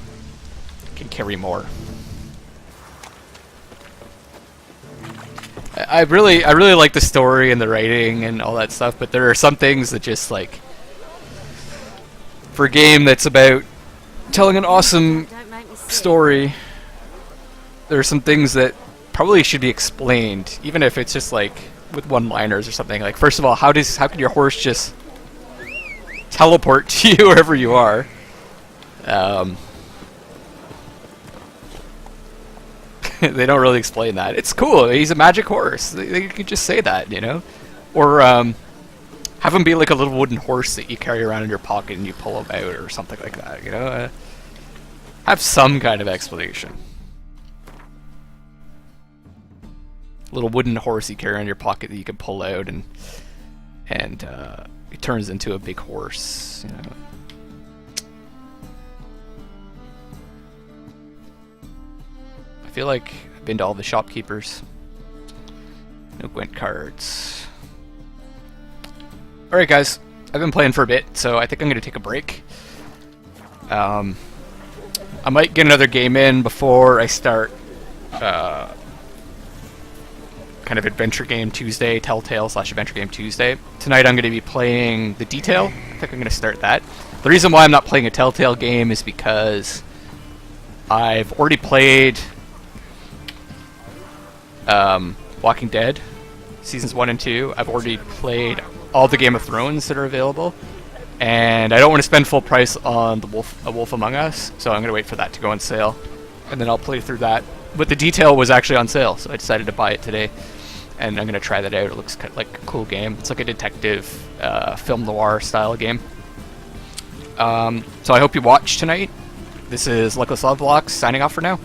can carry more. I really like the story and the writing and all that stuff, but there are some things that just like, for a game that's about telling an awesome story, there are some things that probably should be explained, even if it's just like with one-liners or something. Like, first of all, how can your horse just teleport to you wherever you are? They don't really explain that. It's cool. He's a magic horse. They could just say that, you know? Or have him be like a little wooden horse that you carry around in your pocket and you pull him out or something like that, you know? Have some kind of explanation. Little wooden horse you carry around in your pocket that you can pull out and it turns into a big horse, you know? I feel like I've been to all the shopkeepers. No Gwent cards. Alright guys, I've been playing for a bit, so I think I'm going to take a break. I might get another game in before I start kind of Adventure Game Tuesday, Telltale/Adventure Game Tuesday. Tonight I'm going to be playing The Detail. I think I'm going to start that. The reason why I'm not playing a Telltale game is because I've already played Walking Dead Seasons 1 and 2. I've already played all the Game of Thrones that are available, and I don't want to spend full price on A Wolf Among Us, so I'm going to wait for that to go on sale, and then I'll play through that. But The Detail was actually on sale, so I decided to buy it today, and I'm going to try that out. It looks kind of like a cool game. It's like a detective film noir style game. So I hope you watch tonight. This is Luckless Lovelocks signing off for now.